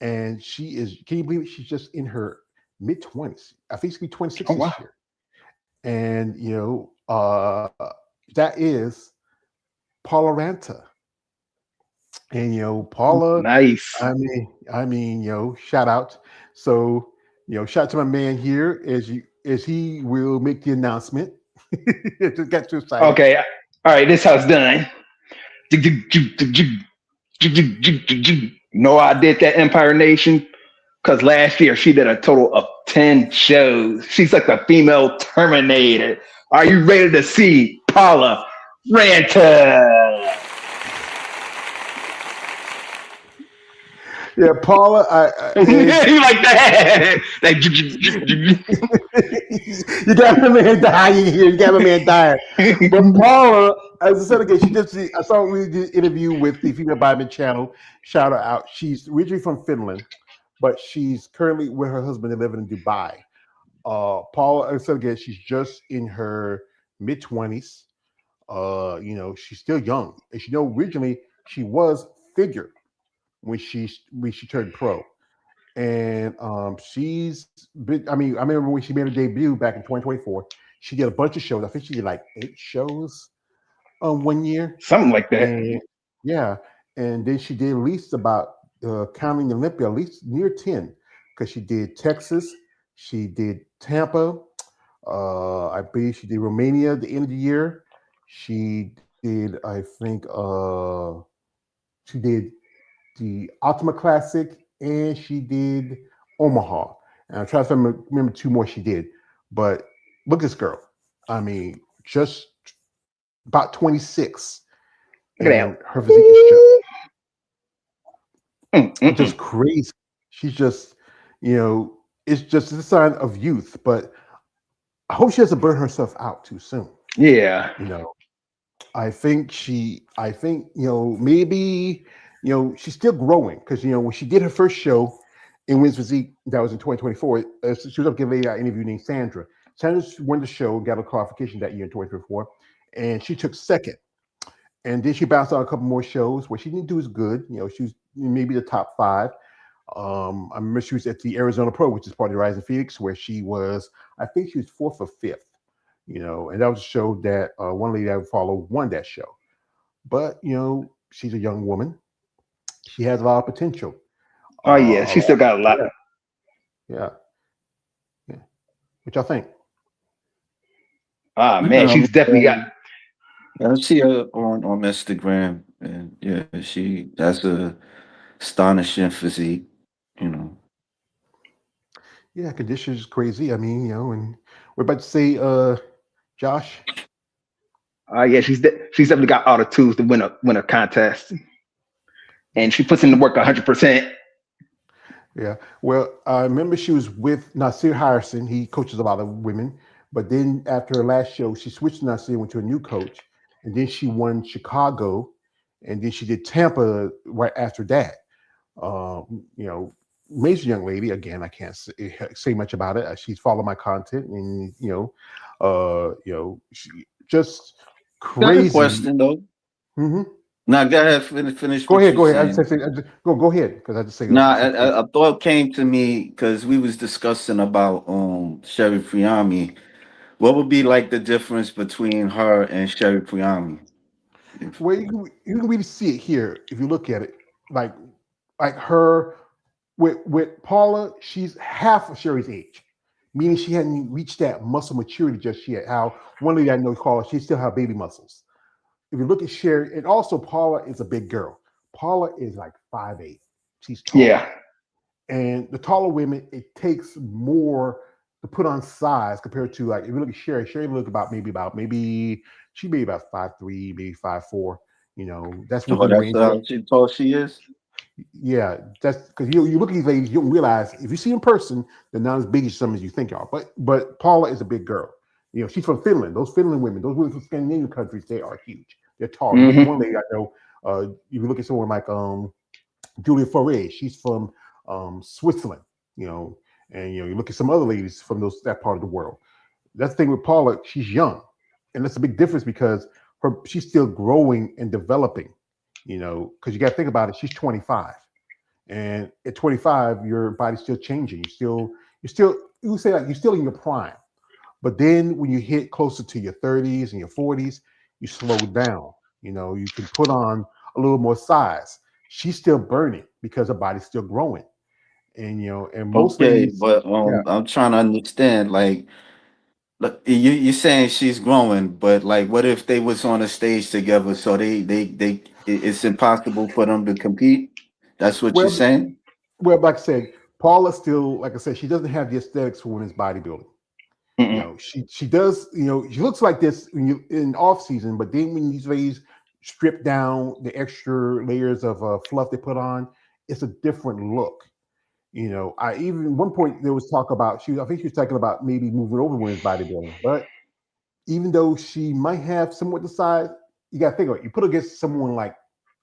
And she is, can you believe it? She's just in her mid 20s. I think she'll be 26 Oh wow. this year. And that is Paula Ranta. And Paula, Nice. shout out. So, shout out to my man here as he will make the announcement. Just got too excited. Okay. All right. This how it's done. No, I did that Empire Nation because last year she did a total of 10 shows. She's like the female Terminator. Are you ready to see Paula Ranta? Yeah, Paula, You like that? Like, you got my man dying here. You got my man dying. But Paula, as I said again, I saw we did an interview with the Female Bible Channel. Shout her out. She's originally from Finland, but she's currently with her husband. They're living in Dubai. Paula, as I said again, she's just in her mid 20s. She's still young. And originally she was figure when she turned pro. And she's been, I remember when she made her debut back in 2024, she did a bunch of shows. I think she did like 8 shows 1 year. something like that. And yeah, and then she did at least about counting Olympia, at least near 10, because she did Texas, she did Tampa, I believe she did Romania at the end of the year. She did, I think, she did the Ultimate Classic, and she did Omaha. And I'm trying to remember 2 more she did. But look at this girl. Just about 26. Look at And her physique is just crazy. She's just, it's just a sign of youth. But I hope she doesn't burn herself out too soon. Yeah. I think maybe, she's still growing because, when she did her first show in Women's Physique, that was in 2024, she was up giving an interview named Sandra. Sandra won the show, got a qualification that year in 2024, and she took second. And then she bounced out a couple more shows where she didn't do as good. She was maybe the top 5. I remember she was at the Arizona Pro, which is part of the Rising Phoenix, where she was, I think she was 4th or 5th. And that was a show that one lady I would follow won that show. But, she's a young woman. She has a lot of potential. Oh, yeah. She still got a lot. Yeah. What y'all think? Man, she's definitely got. I see her on Instagram, and yeah, that's a astonishing physique, Yeah, condition is crazy. And we're about to say, Josh. Yeah, she's definitely got all the tools to win a contest, and she puts in the work 100%. Yeah, well, I remember she was with Nasir Harrison. He coaches a lot of women, but then after her last show, she switched to Nasir, went to a new coach, and then she won Chicago, and then she did Tampa right after that. Amazing young lady. Again, I can't say much about it. She's followed my content, and she just crazy. Got a question though. Mm-hmm. Now, go ahead. Finish. Go ahead. Go ahead. Go ahead, because I just say. A thought came to me because we was discussing about Sherry Priami. What would be like the difference between her and Sherry Priami? Well, you can really see it here if you look at it. Like her with Paula, she's half of Sherry's age, meaning she hadn't reached that muscle maturity just yet. How one lady I know called her, she still have baby muscles. If you look at Sherry, and also Paula is a big girl. Paula is like 5'8". She's tall. Yeah. And the taller women, it takes more to put on size compared to, like, if you look at Sherry look maybe she may be about 5'3", maybe 5'4". That's what the range. That's how tall she is. Yeah, that's because you look at these ladies, you don't realize if you see in person, they're not as big as some as you think are. But Paula is a big girl. She's from Finland. Those Finland women, those women from Scandinavian countries, they are huge. They're tall. You look at Mm-hmm. one lady I know. You look at someone like Julia Foray. She's from Switzerland. And you look at some other ladies from that part of the world. That's the thing with Paula. She's young, and that's a big difference because she's still growing and developing. Because you got to think about it. She's 25, and at 25, your body's still changing. You would say like you're still in your prime. But then when you hit closer to your 30s and your 40s, you slow down. You can put on a little more size. She's still burning because her body's still growing. And most Okay, ladies, but yeah. I'm trying to understand. Like, look, you're saying she's growing, but like, what if they was on a stage together? So it's impossible for them to compete. That's what you're Well, saying? like I said, Paula still, like I said, she doesn't have the aesthetics for women's bodybuilding. Mm-mm. She does. She looks like this when you in off season, but then when these ladies strip down the extra layers of fluff they put on, it's a different look. I even one point there was talk about I think she was talking about maybe moving over women's bodybuilding, but even though she might have somewhat the size, you got to think of it. You put her against someone like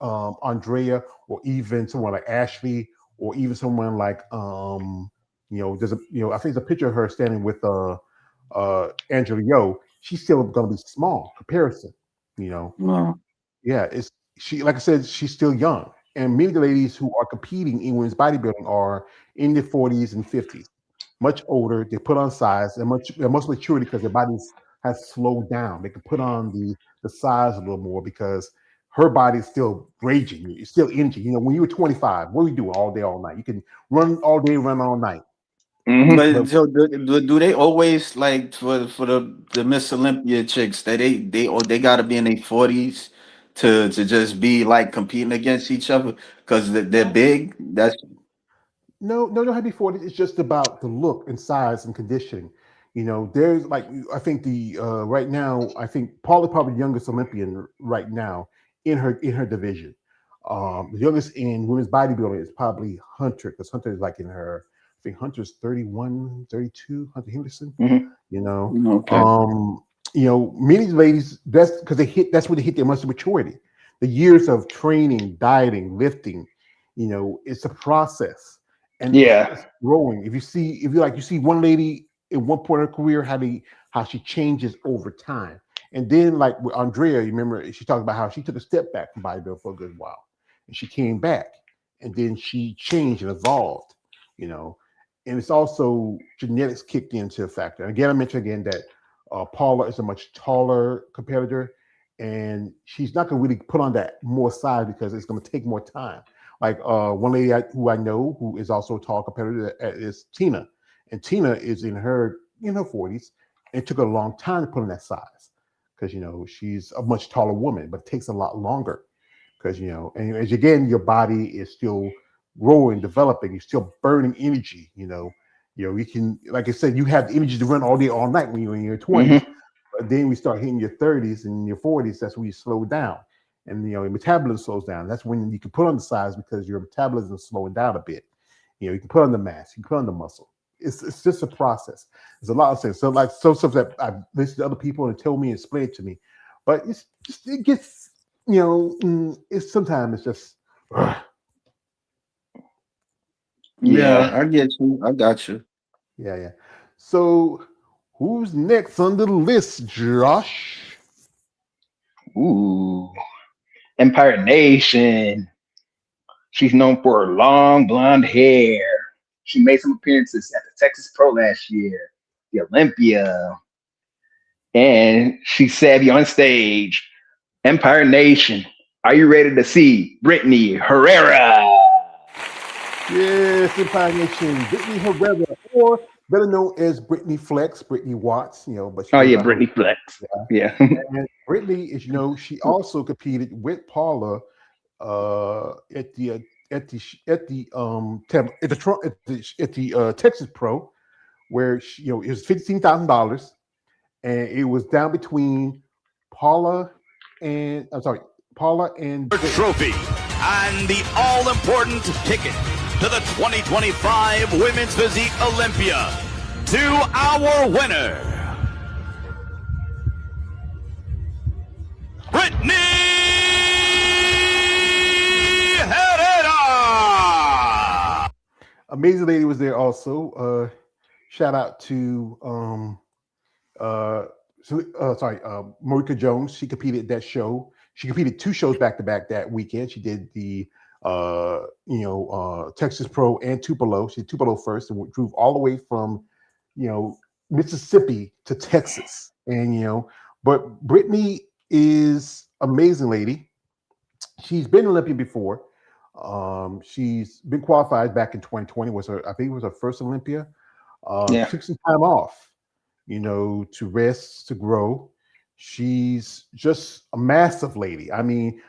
Andrea, or even someone like Ashley, or even someone like there's I think there's a picture of her standing with Angela Yo. She's still going to be small comparison. You know, No. yeah, it's she. Like I said, she's still young, and many of the ladies who are competing in women's bodybuilding are in their 40s and 50s, much older. They put on size and they're much maturity because their bodies have slowed down. They can put on the size a little more because her body's still raging. It's still energy. When you were 25, what were you doing all day, all night? You can run all day, run all night. Mm-hmm. But But so do they always like for the Miss Olympia chicks that they got to be in their 40s to just be like competing against each other because they're big? That's no, happy 40s. It's just about the look and size and conditioning. There's like I think the right now I think Paula probably the youngest Olympian right now in her division. The youngest in women's bodybuilding is probably Hunter because Hunter is like in her. I think Hunter's 31, 32. Hunter Henderson. Mm-hmm. You know, okay. um, many ladies that's because that's when they hit their muscle maturity. The years of training, dieting, lifting. It's a process and Yeah. it's growing. If you see one lady in one point of her career, how she changes over time. And then like with Andrea, you remember she talked about how she took a step back from bodybuilding for a good while. And she came back and then she changed and evolved, you know. And it's also genetics kicked into a factor. And again, I mentioned again that Paula is a much taller competitor and she's not going to really put on that more size because it's going to take more time. Like one lady who I know who is also a tall competitor is Tina, and Tina is in her 40s, and it took a long time to put on that size because she's a much taller woman, but it takes a lot longer because and as again your body is still growing, developing, you're still burning energy. You can, like I said, you have the energy to run all day, all night when you're in your 20s, Mm-hmm. but then we start hitting your 30s and your 40s. That's when you slow down and your metabolism slows down. That's when you can put on the size because your metabolism is slowing down a bit. You can put on the mass, you can put on the muscle. It's just a process. There's a lot of things. So like some stuff that I've listened to other people and tell me and explain it to me, but it gets it's sometimes it's just Yeah, Yeah. I get you. I got you. yeah. So who's next on the list, Josh? Ooh. Empire Nation. She's known for her long blonde hair. She made some appearances at the Texas Pro last year, the Olympia, and she's savvy on stage. Empire Nation. Are you ready to see Brittany Herrera? Yes, Empire Nation, Brittany Herrera, or better known as Brittany Flex, Brittany Watts, but she Oh goes yeah, by her. Brittany Flex. Yeah. And Brittany is, she also competed with Paula at the Texas Pro, where it was $15,000, and it was down between Paula and I'm sorry, Paula and Brittany. Trophy and the all-important ticket to the 2025 Women's Physique Olympia to our winner, Brittany Herrera. Amazing Lady was there also. Shout out to Marika Jones. She competed at that show. She competed 2 shows back to back that weekend. She did the Texas Pro and Tupelo. She did Tupelo first and drove all the way from Mississippi to Texas. And but Brittany is amazing lady. She's been Olympian before. She's been qualified back in 2020. I think it was her first Olympia. Took some time off, to rest, to grow. She's just a massive lady. I mean,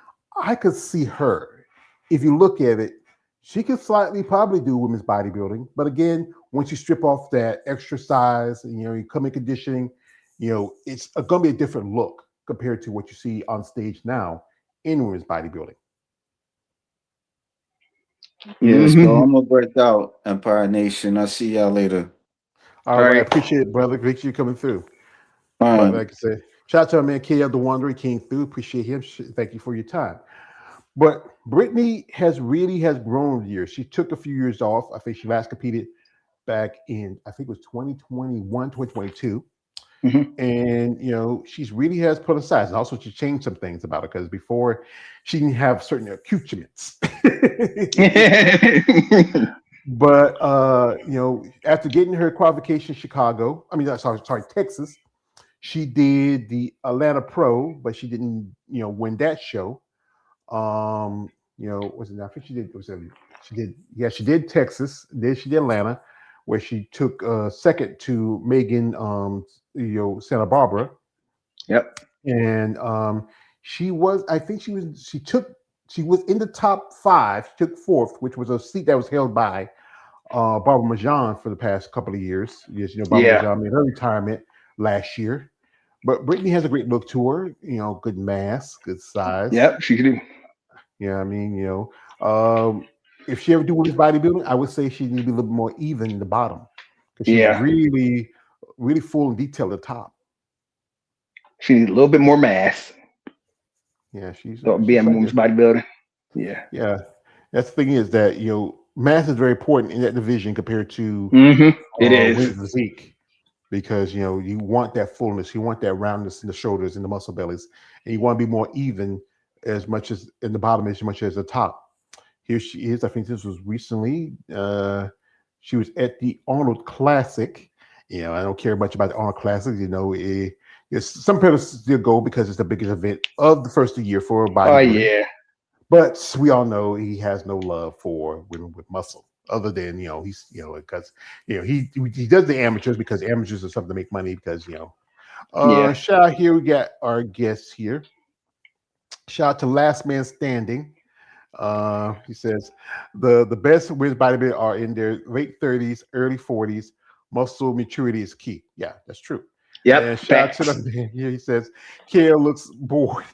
I could see her. If you look at it, she could slightly probably do women's bodybuilding. But again, once you strip off that extra size and, you come in conditioning, it's going to be a different look compared to what you see on stage now in women's bodybuilding. Yeah, so I'm gonna break out, Empire Nation. I'll see y'all later. All right. I appreciate it, brother. Appreciate you coming through. But like I said, shout out to our man KL the Wanderer. He came through. Appreciate him. Thank you for your time. But Brittany has grown over the years. She took a few years off. I think she last competed back in, I think it was 2021, 2022. And she's really has put aside. And also she changed some things about her because before she didn't have certain accoutrements. But after getting her qualification in Texas, she did the Atlanta Pro, but she didn't win that show. I think she did Texas, then she did Atlanta, where she took second to Megan Santa Barbara. Yep. And she was in the top 5. She took 4th, which was a seat that was held by Barbara Majan for the past couple of years. Yes, Barbara Majan made her retirement last year. But Brittany has a great look to her, good mass, good size. Yep, she do. Yeah, I mean, if she ever do women's bodybuilding, I would say she needs to be a little more even in the bottom. Because she's really, really full and detailed at the top. She needs a little bit more mass. Yeah, she's being a women's bodybuilder. Yeah. Yeah. That's the thing is that, mass is very important in that division compared to it is women's physique. Because you want that fullness, you want that roundness in the shoulders and the muscle bellies, and you want to be more even as much as in the bottom as much as the top. Here she is. I think this was recently. She was at the Arnold Classic. I don't care much about the Arnold Classic. Some people still go because it's the biggest event of the first of the year for bodybuilding. Oh yeah. But we all know he has no love for women with muscle. Other than he's because he does the amateurs because amateurs are something to make money because shout out here we got our guests here. Shout out to Last Man Standing. He says the best women's bodybuilders are in their late 30s, early 40s. Muscle maturity is key. Yeah, that's true. Yep. And shout out to the man here. He says Kale looks bored.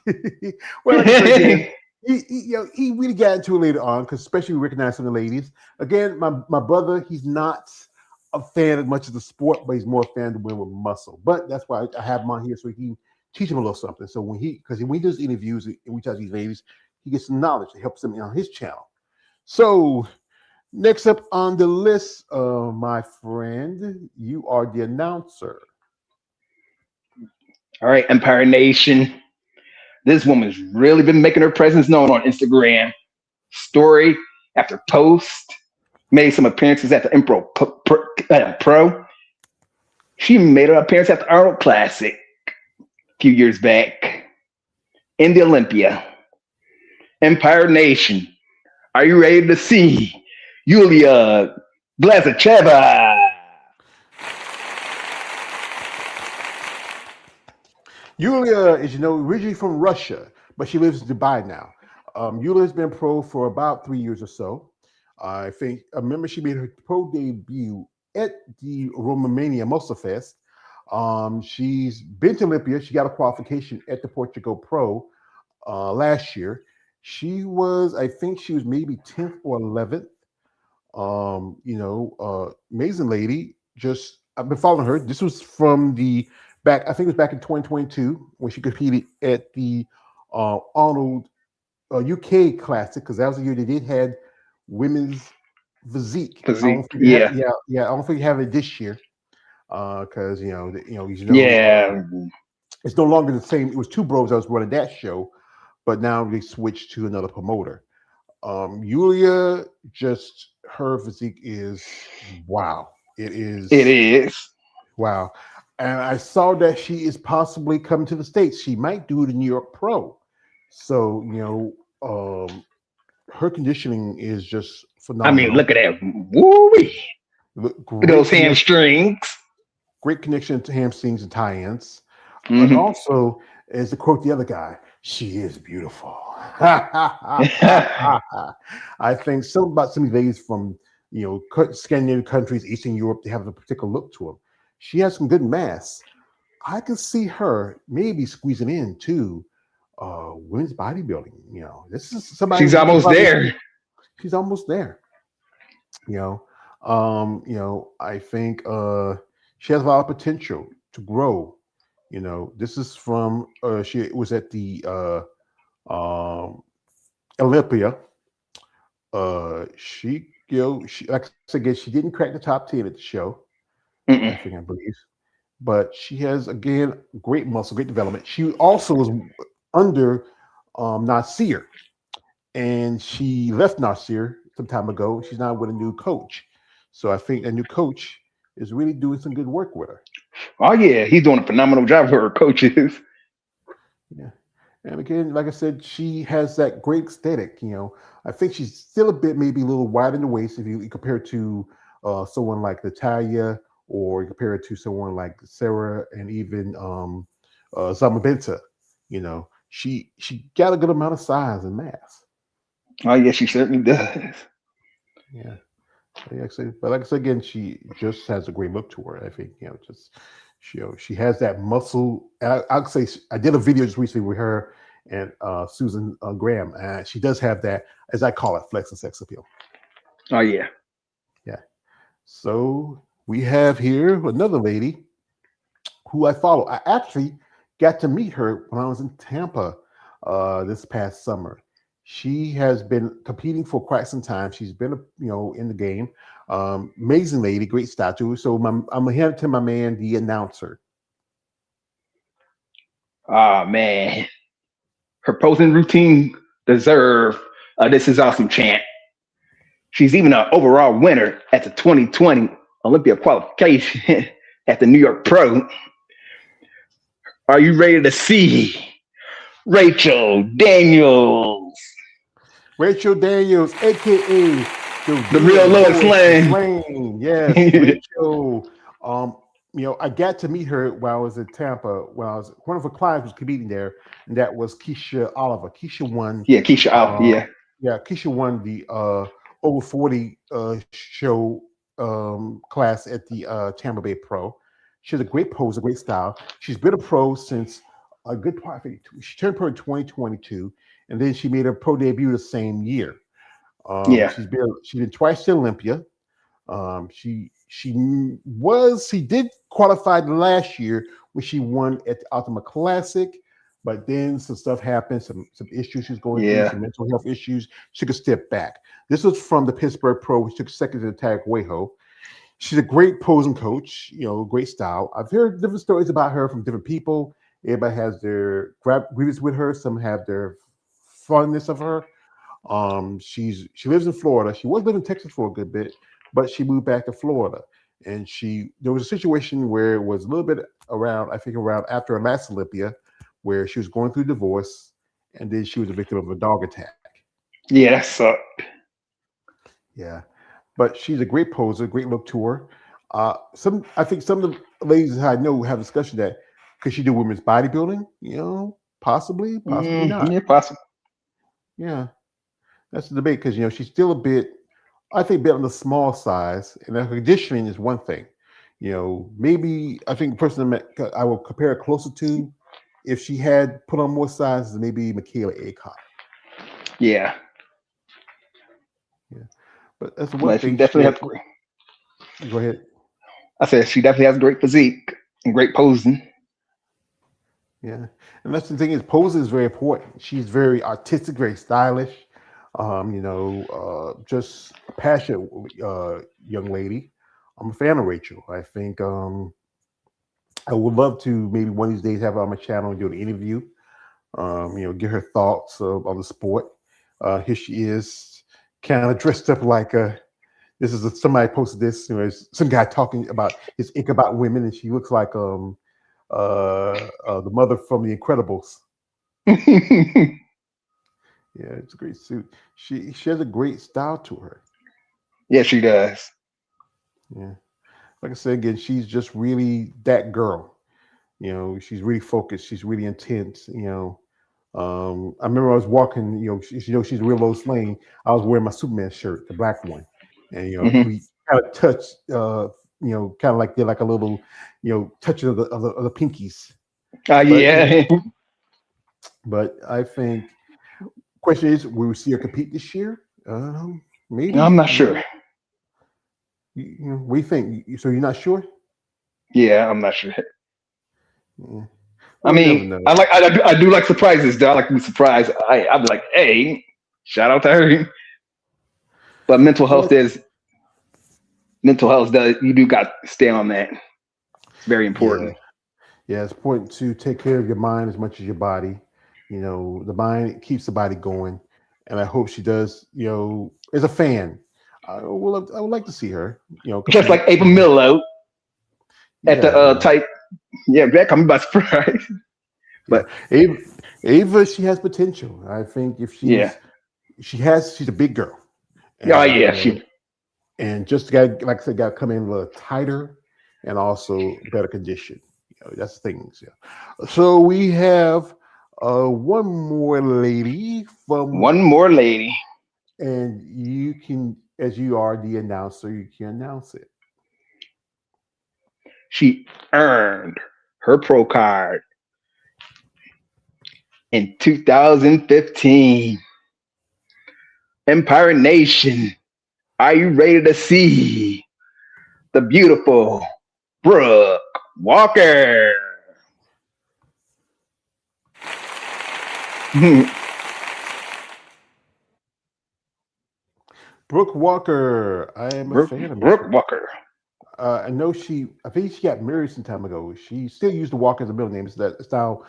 Well, like I said, again, he really got into it later on because especially we recognize some of the ladies. Again, my brother, he's not a fan as much of the sport, but he's more a fan of the women with muscle. But that's why I have him on here so he can teach him a little something. So when he does interviews and we touch these ladies, he gets some knowledge that helps him on his channel. So next up on the list, my friend, you are the announcer. All right, Empire Nation. This woman's really been making her presence known on Instagram. Story after post. Made some appearances at the Impro Pro. She made an appearance at the Arnold Classic a few years back. In the Olympia. Empire Nation. Are you ready to see Yulia Blazacheva? Yulia is, originally from Russia, but she lives in Dubai now. Yulia has been pro for about 3 years or so. I remember she made her pro debut at the Romania Muscle Fest. She's been to Olympia. She got a qualification at the Portugal Pro last year. I think she was maybe 10th or 11th. Amazing lady. Just I've been following her. This was from the back. I think it was back in 2022 when she competed at the Arnold UK Classic, because that was the year they did had women's physique. I don't Physique. think they have, Yeah. yeah. I don't think they have it this year because Yeah. it's no longer the same. It was two bros that was running that show, but now they switched to another promoter. Yulia, just her physique is wow. It is It is. wow. And I saw that she is possibly coming to the States. She might do the New York Pro. So, her conditioning is just I mean, phenomenal. look at that. Woo-wee. Great Those connection, hamstrings. great connection to hamstrings and tie-ins. But Mhm. also, as to quote the other guy, she is beautiful. I think something about some of these ladies from Scandinavian countries, Eastern Europe, they have a particular look to them. She has some good mass. I can see her maybe squeezing into women's bodybuilding. This is somebody She's we could almost probably there. see. She's almost there. I think she has a lot of potential to grow. This is from she was at the Olympia. She like I said again, she didn't crack the top 10 at the show. Mm-mm. I believe, but she has again great muscle, great development. She also was under Nasir, and she left Nasir some time ago. She's now with a new coach, so I think a new coach is really doing some good work with her. Oh yeah, he's doing a phenomenal job for her coaches. Yeah. And again, like I said, she has that great aesthetic. I think she's still a bit, maybe a little wide in the waist if you compare it to someone like Natalia, or you compare it to someone like Sarah, and even Zamabenta. She got a good amount of size and mass. Oh yeah, she certainly does. Yeah. But like I said again, she just has a great look to her. I think just she has that muscle. I'd say I did a video just recently with her and Susan Graham, and she does have that, as I call it, flex and sex appeal. Oh yeah. Yeah. So we have here another lady who I follow. I actually got to meet her when I was in Tampa this past summer. She has been competing for quite some time. She's been, in the game. Amazing lady, great statue. So I'm gonna hand it to my man, the announcer. Oh man, her posing routine deserve "This Is Awesome" chant. She's even an overall winner at the 2020 Olympia qualification at the New York Pro. Are you ready to see Rachel Daniels, Rachel Daniels, aka the real Lois Lane? Lane. Yes, Rachel. I got to meet her while I was in Tampa. When I was one of her clients was competing there, and that was Keisha Oliver. Keisha won. Yeah, Keisha Oliver. Yeah. Yeah, Keisha won the over 40 show class at the Tampa Bay Pro. She has a great pose, a great style. She's been a pro since a good part. I think she turned pro in 2022, and then she made her pro debut the same year. Yeah. She's been twice to Olympia. She did qualify last year when she won at the Ultimate Classic, but then some stuff happened, some issues she's going through, some mental health issues. She took a step back. This was from the Pittsburgh Pro, which took second to Tag Weho. She's a great posing coach, great style. I've heard different stories about her from different people. Everybody has their grievances with her. Some have their fondness of her. She lives in Florida. She was living in Texas for a good bit, but she moved back to Florida. And there was a situation where it was a little bit around after her last Olympia, where she was going through divorce, and then she was a victim of a dog attack. Yeah, that sucked. Yeah, but she's a great poser, great look to her. I think some of the ladies I know have discussion that could she do women's bodybuilding? Possibly not. Yeah, possible. Yeah, that's the debate because she's still a bit on the small size, and her conditioning is one thing. Maybe I think the person I will compare her closer to, if she had put on more size, is maybe Michaela Aycock. Yeah. Yeah, but that's one But she thing. definitely has. Go ahead. I said she definitely has great physique and great posing. Yeah, and that's the thing is posing is very important. She's very artistic, very stylish. Just a passionate young lady. I'm a fan of Rachel. I think I would love to maybe one of these days have her on my channel and do an interview. Get her thoughts on the sport. Here she is, kind of dressed up like a. Somebody posted this. Some guy talking about his ink about women, and she looks like the mother from The Incredibles. Yeah, it's a great suit. She has a great style to her. Yeah, she does. Yeah, like I said again, she's just really that girl. She's really focused. She's really intense. I remember I was walking. She's a real Lois Lane. I was wearing my Superman shirt, the black one, and Hmm. we kind of touched. Kind of like did like a little, touch of the pinkies. But Yeah. but I think question is, will we see her compete this year? Maybe. I'm not sure. We think. So you're not sure? Yeah, I'm not sure. Yeah. I Well, you never mean, know. I do like surprises. Though I like to be surprised. I'd be like, hey, shout out to her. But Well, mental health does. You do got to stay on that. It's very yeah, important. yeah. It's important to take care of your mind as much as your body. The mind keeps the body going, and I hope she does. As a fan, I would like to see her. Just like Compete. April Milo at the Yeah, type. Yeah, that caught me by surprise. yeah. But Ava, she has potential. I think if yeah, she's a big girl, oh and yeah, she. and just got like I said, got to come in a little tighter and also better condition. That's the things. Yeah. So we have one more lady One more lady. and you can, as you are the announcer, you can announce it. She earned her pro card in 2015. Empire Nation, are you ready to see the beautiful Brooke Walker? Brooke Walker, I am a fan of Miss Brooke Brooke. Walker. I know I think she got married some time ago. She still used the Walker as a middle name. It's that style,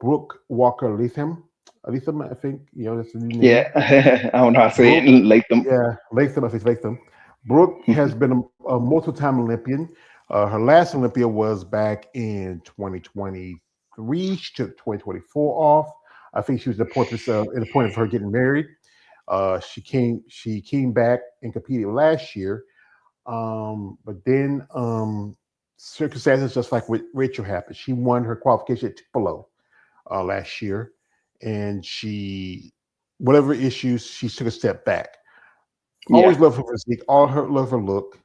Brooke Walker Latham. Latham, I think, that's the new name. Yeah, I don't know how to say it. Brooke, Latham. yeah, Latham, I think Latham. Brooke has been a multiple-time Olympian. Her last Olympia was back in 2023. She took 2024 off. I think she was at the point of her getting married. She came back and competed last year. But then circumstances just like with Rachel happened. She won her qualification at Tupelo last year, and whatever issues, she took a step back. Always Yeah, love her physique, love her look.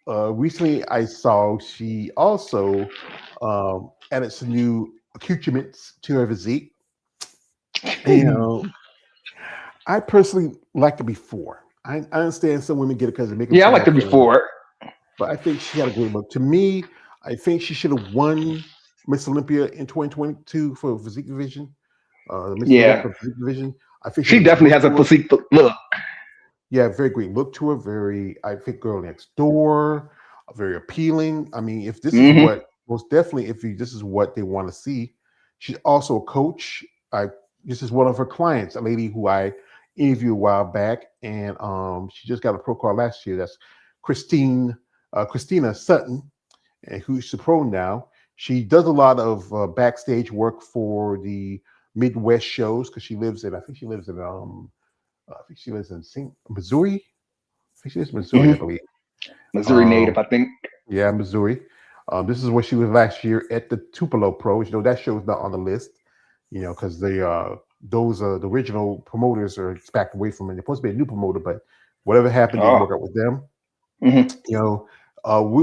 Recently, I saw she also added some new accoutrements to her physique. And I personally liked it before. I understand some women get it because they make yeah, I themselves liked look her better. before. But I think she had a great look. To me, I think she should have won Miss Olympia in 2022 for physique division. The Miss Olympia Yeah, for physique division. I think she she had a great definitely look has a to her. physique look. Yeah, very great look to her. I think girl next door, very appealing. I mean, if this is Hmm. what, most definitely, this is what they want to see. She's also a coach. This is one of her clients, a lady who I interviewed a while back, and she just got a pro card last year. That's Christina Sutton, and who's the pro now. She does a lot of backstage work for the Midwest shows because I think she lives in Missouri. I think she lives in Missouri, I Hmm. believe. Missouri native, Um, I think. yeah, Missouri. This is where she was last year at the Tupelo Pros. That show is not on the list, because those the original promoters are backed away from it. They're supposed to be a new promoter, but whatever happened didn't Oh, work out with them. hmm. We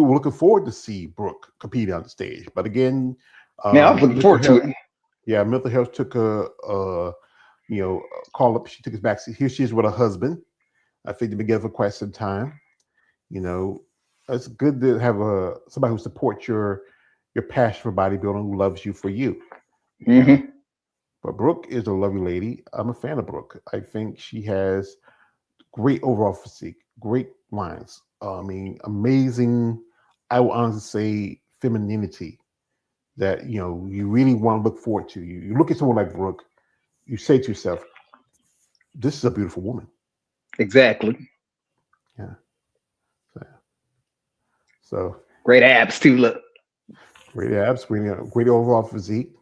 were looking forward to see Brooke compete on the stage, but again, Man, I was looking mental forward to health. it. Yeah, mental health took call up. She took his backseat. Here she is with her husband. I think they've been together for quite some time. It's good to have somebody who supports your passion for bodybuilding, who loves you for you. But Brooke is a lovely lady. I'm a fan of Brooke. I think she has great overall physique, great lines. Amazing. I will honestly say femininity that you really want to look forward to. You look at someone like Brooke, you say to yourself, "This is a beautiful woman." Exactly. Yeah. So great abs too. Look, great abs, great overall physique.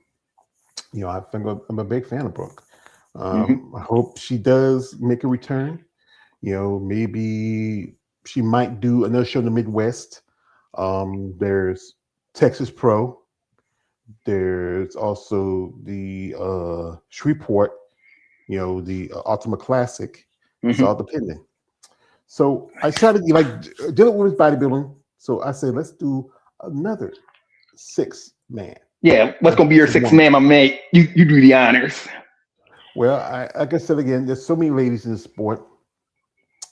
I think I'm a big fan of Brooke. I hope she does make a return. Maybe she might do another show in the Midwest. There's Texas Pro. There's also the Shreveport, the Ultima Classic. It's all depending. So I started dealing with bodybuilding. So I said, let's do another 6-man. Yeah, what's gonna be your 6-man, my mate? You do the honors. Well, like I said again, there's so many ladies in the sport.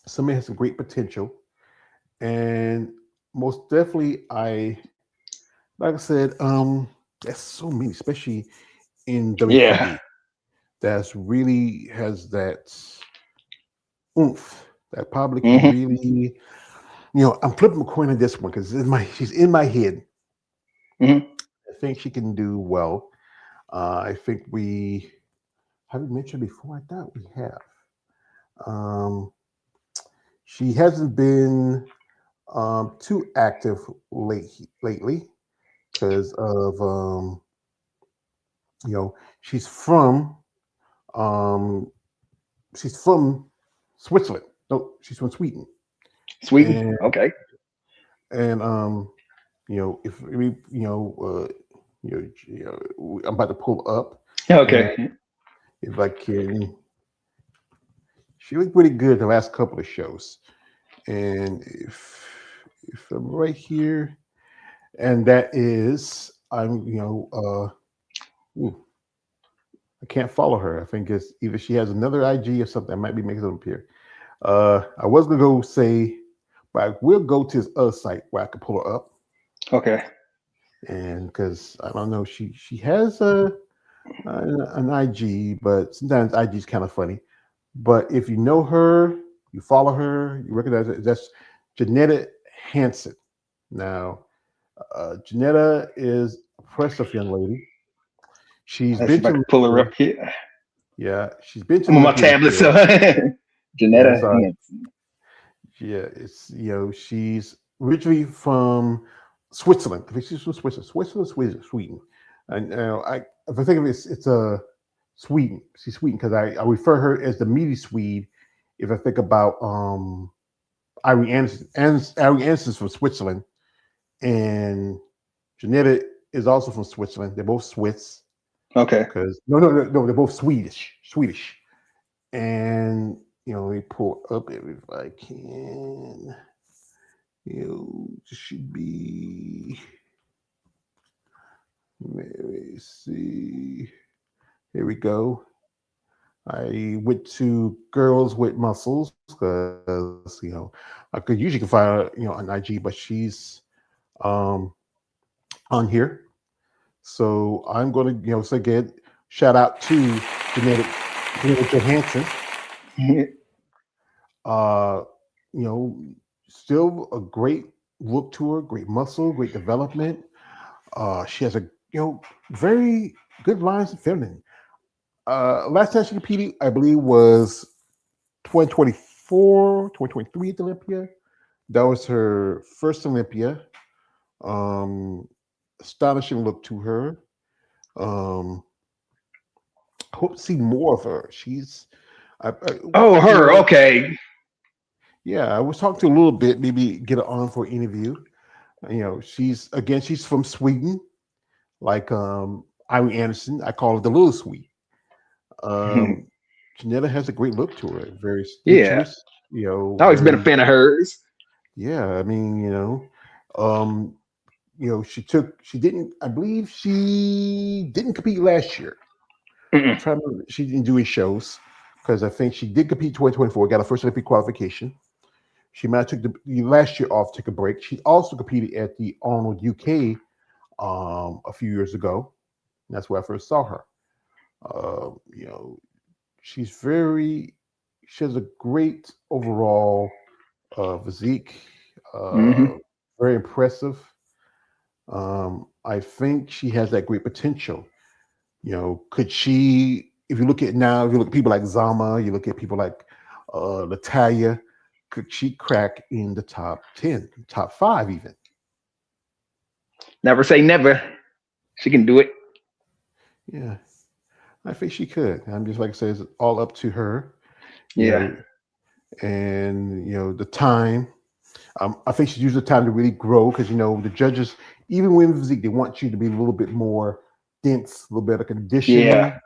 Somebody has some great potential, and most definitely, like I said, there's so many, especially in WPB, that's really has that oomph that probably can really, I'm flipping a coin on this one because she's in my head. I think she can do well. I think we haven't mentioned before. I thought we have. She hasn't been too active lately because of she's from Switzerland. No, she's from Sweden. Sweden. Okay. And if we I'm about to pull up. Okay. If I can, she looked pretty good the last couple of shows. And if I'm right here, and that is I can't follow her. I think it's either she has another IG or something. I might be making it up here. I was gonna go say, but I will go to this other site where I can pull her up. Okay. And because I don't know, she has an IG, but sometimes IG is kind of funny. But if you know her, you follow her, you recognize it. That's Janetta Hansen. Now, Janetta is a impressive young lady. She's been to pull her up here. Yeah, she's been to I'm on my tablet, so Janetta Hansen. Yeah, it's she's originally from Switzerland. I think she's from Sweden. And if I think of it, it's a Sweden. She's Sweden because I refer her as the meaty Swede. If I think about Irene Anderson, Irene Anderson's from Switzerland, and Janetta is also from Switzerland. They're both Swiss. Okay. Because no, they're both Swedish. And let me pull up if I can. Should be. Let me see. Here we go. I went to Girls with Muscles because I could usually find her on IG, but she's on here. So I'm going to say again, shout out to Janetta Hansen. Still a great look to her, great muscle, great development. She has a very good lines of feminine. Last time she competed, I believe, was 2024, 2023 at Olympia. That was her first Olympia. Astonishing look to her. Hope to see more of her. She's her. Okay. Yeah, I was talking to a little bit, maybe get her on for an interview. She's from Sweden, like Irene Anderson. I call her the little Swede. Janetta has a great look to her, very sensuous. I've always been a fan of hers. Yeah, I mean, I believe she didn't compete last year. I'm trying to remember. She didn't do any shows because I think she did compete 2024, got her first Olympic qualification. She might have took the last year off, took a break. She also competed at the Arnold UK a few years ago. That's where I first saw her. You know, she has a great overall physique, very impressive. I think she has that great potential. You know, could she, if you look at now, if you look at people like Zama, you look at people like Natalia, could she crack in the top 10, top 5 even? Never say never. She can do it. Yeah, I think she could. I'm just like I say, it's all up to her. You Yeah. know, and the time. I think she's used the time to really grow because the judges, even women physique, they want you to be a little bit more dense, a little better conditioning. Yeah.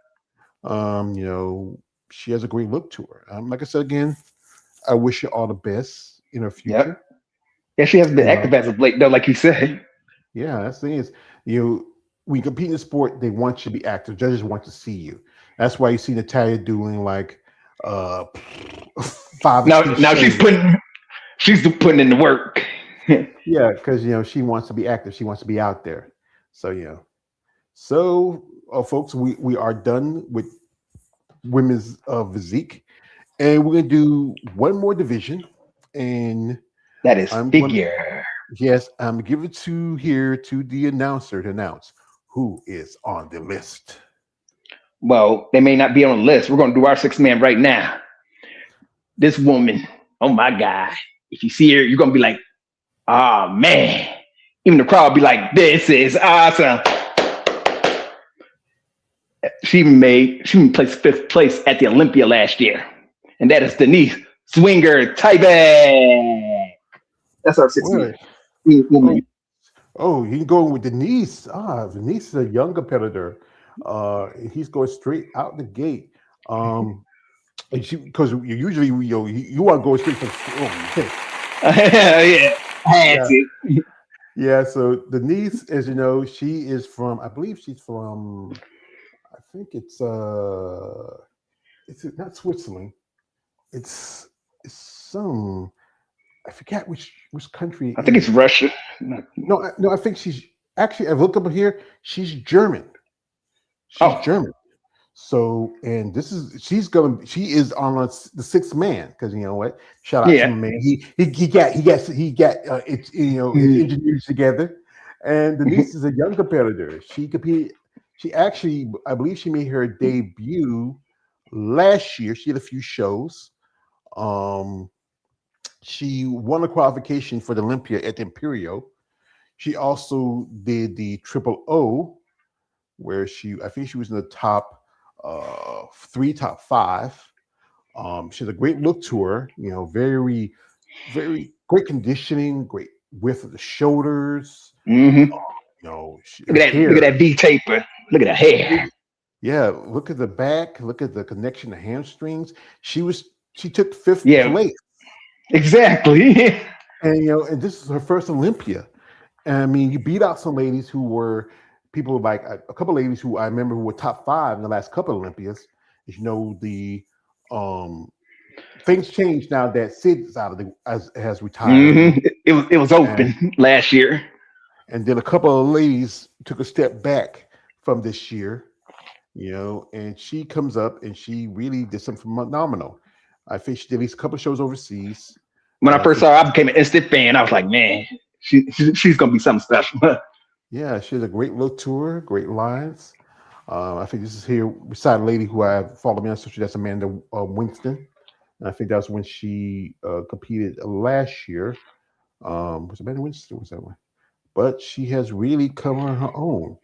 She has a great look to her. Like I said again, I wish her all the best in her future. Yep. Yeah, she has been active as of late, though, like you said. Yeah, that's the thing is, when you compete in the sport, they want you to be active. Judges want to see you. That's why you see Natalia doing like 5 Now shows. she's putting in the work. Yeah, because she wants to be active. She wants to be out there. So folks, we are done with women's physique, and we're gonna do one more division, and That is figure. I'm gonna give it to the announcer to announce who is on the list. Well, they may not be on the list. We're gonna do our 6-man right now. This woman, oh my God. If you see her, you're gonna be like, oh man. Even the crowd will be like, this is awesome. She placed 5th place at the Olympia last year. And that is Denise Swinger Tybee. That's our 6-man. Oh, he's going with Denise. Denise is a young competitor. He's going straight out the gate. Because usually you want to go straight from. Yeah. So Denise, as you know, she is from. I believe she's from. I think it's not Switzerland. It's some. I forget which country. I think it's Russia. No. I think she's actually. I've looked up here. She's German. She's German. So, and she is on the 6th man because you know what? Shout out to him, man. He got engineers together. And Denise is a young competitor. She competed. She actually, I believe, she made her debut last year. She did a few shows. She won a qualification for the Olympia at the Imperial. She also did the Triple O, where I think she was in the top 3, top 5. She has a great look to her, very, very great conditioning, great width of the shoulders. Look at that V taper. Look at her hair. Yeah, look at the back. Look at the connection to hamstrings. She took 5th place. Exactly. And this is her first Olympia. And I mean, you beat out some ladies who were people like a couple of ladies who I remember who were top 5 in the last couple of Olympias. The things changed now that Sid's has retired. It was open last year. And then a couple of ladies took a step back from this year, and she comes up and she really did something phenomenal. I think she did at least a couple of shows overseas. When I first saw her, I became an instant fan. I was like, man, she's gonna be something special. Yeah, she has a great look to her, great lines. I think this is here beside a lady who I follow me on social. That's Amanda Winston. And I think that's when she competed last year. Was Amanda Winston? Was that one? But she has really come on her own.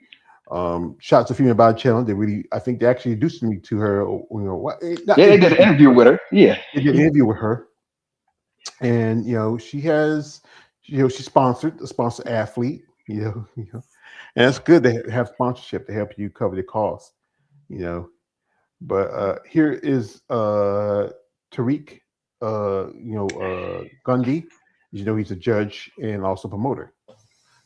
Shout out to Female Body Channel. I think they actually introduced me to her. They did an interview with her. Yeah, they did an interview with her, and she has, she's sponsored, a sponsored athlete. And it's good to have sponsorship to help you cover the cost. But here is Tariq, Gundy. He's a judge and also promoter.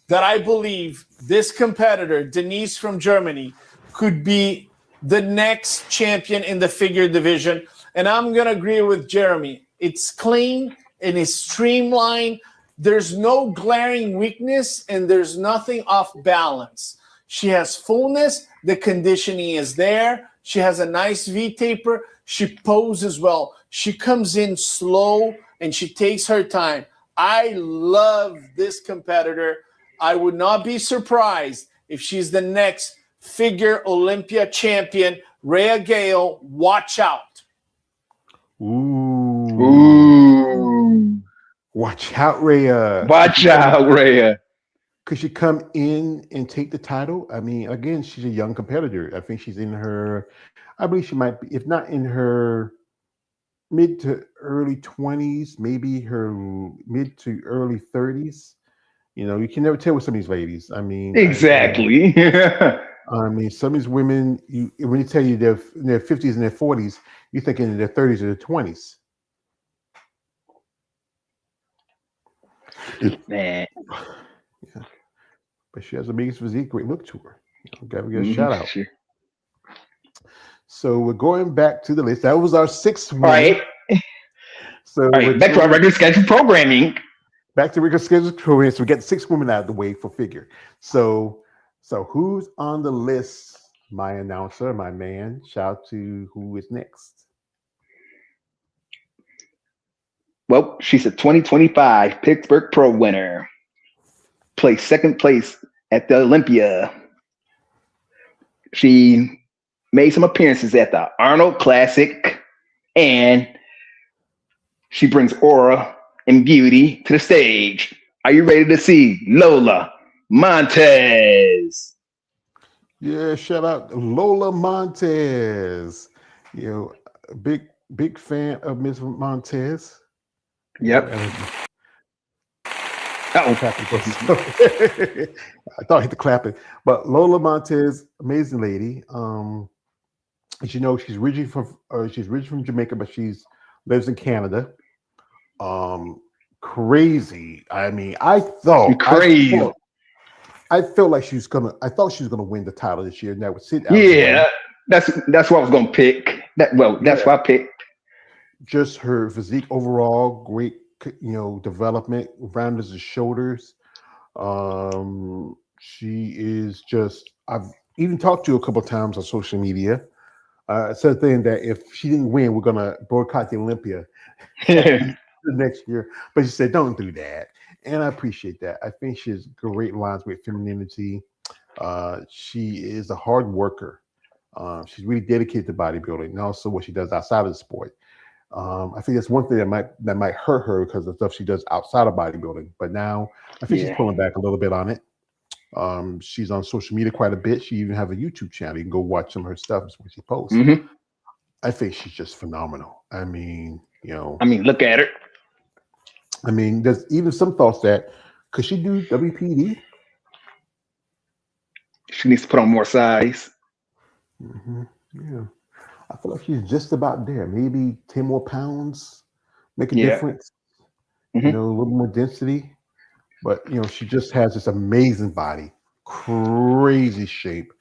That I believe this competitor, Denise from Germany, could be the next champion in the figure division. And I'm going to agree with Jeremy. It's clean and it's streamlined. There's no glaring weakness and there's nothing off balance. She has fullness. The conditioning is there. She has a nice V-taper. She poses well. She comes in slow and she takes her time. I love this competitor. I would not be surprised if she's the next figure Olympia champion. Rhea Gale, watch out. Ooh. Watch out, Rhea. Watch out, Rhea. Could she come in and take the title? I mean, again, she's a young competitor. I think she's in her, I believe she might be, if not in her mid to early 20s, maybe her mid to early 30s. You know, you can never tell with some of these ladies. I mean, exactly. I mean, some of these women, when you tell you they're in their 50s and their 40s, you're thinking in their 30s or their 20s. Man. Yeah. But she has a biggest physique, great look to her. Gotta give a shout out. Sure. So we're going back to the list. That was our sixth one. All right. So all right, back to our regular scheduled programming. Back to regular scheduled programming. So we get 6 women out of the way for figure. So who's on the list? My announcer, my man. Shout out to who is next. Well, she's a 2025 Pittsburgh Pro winner. Placed second place at the Olympia. She made some appearances at the Arnold Classic, and she brings aura and beauty to the stage. Are you ready to see Lola Montez? Yeah, shout out Lola Montez. You know, a big fan of Ms. Montez. Yep. I thought I hit the clapping, but Lola Montez, amazing lady. As you know, she's originally from Jamaica, but she's lives in Canada. Crazy. I mean, I felt like she was gonna. I thought she was gonna win the title this year, and that would sit. Yeah, that's what I was gonna pick. That's what I picked. Just her physique overall, great. You know, development, rounded the shoulders. She is just. I've even talked to her a couple of times on social media. Said thing that if she didn't win, we're gonna boycott the Olympia the next year. But she said, "Don't do that," and I appreciate that. I think she has great lines with femininity. She is a hard worker. She's really dedicated to bodybuilding, and also what she does outside of the sport. I think that's one thing that might hurt her because of the stuff she does outside of bodybuilding. But now I think she's pulling back a little bit on it. She's on social media quite a bit. She even have a YouTube channel. You can go watch some of her stuff when she posts. Mm-hmm. I think she's just phenomenal. I mean, you know. I mean, look at her. I mean, there's even some thoughts that could she do WPD? She needs to put on more size. Mm-hmm. Yeah. I feel like she's just about there. Maybe 10 more pounds make a difference. Mm-hmm. You know, a little more density. But, you know, she just has this amazing body, crazy shape,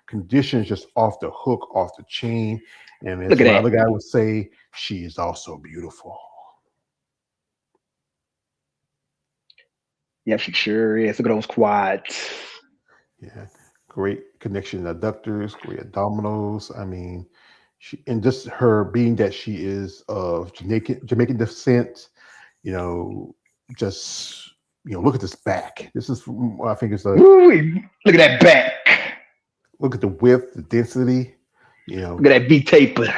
conditions just off the hook, off the chain. And as the other guy would say, she is also beautiful. Yeah, she sure is. Look at those quads. Yeah, great connection adductors, great abdominals. I mean, and just her being that she is of Jamaican descent, you know, just look at this back. This is, I think it's look at that back. Look at the width, the density. You know, look at that V-taper.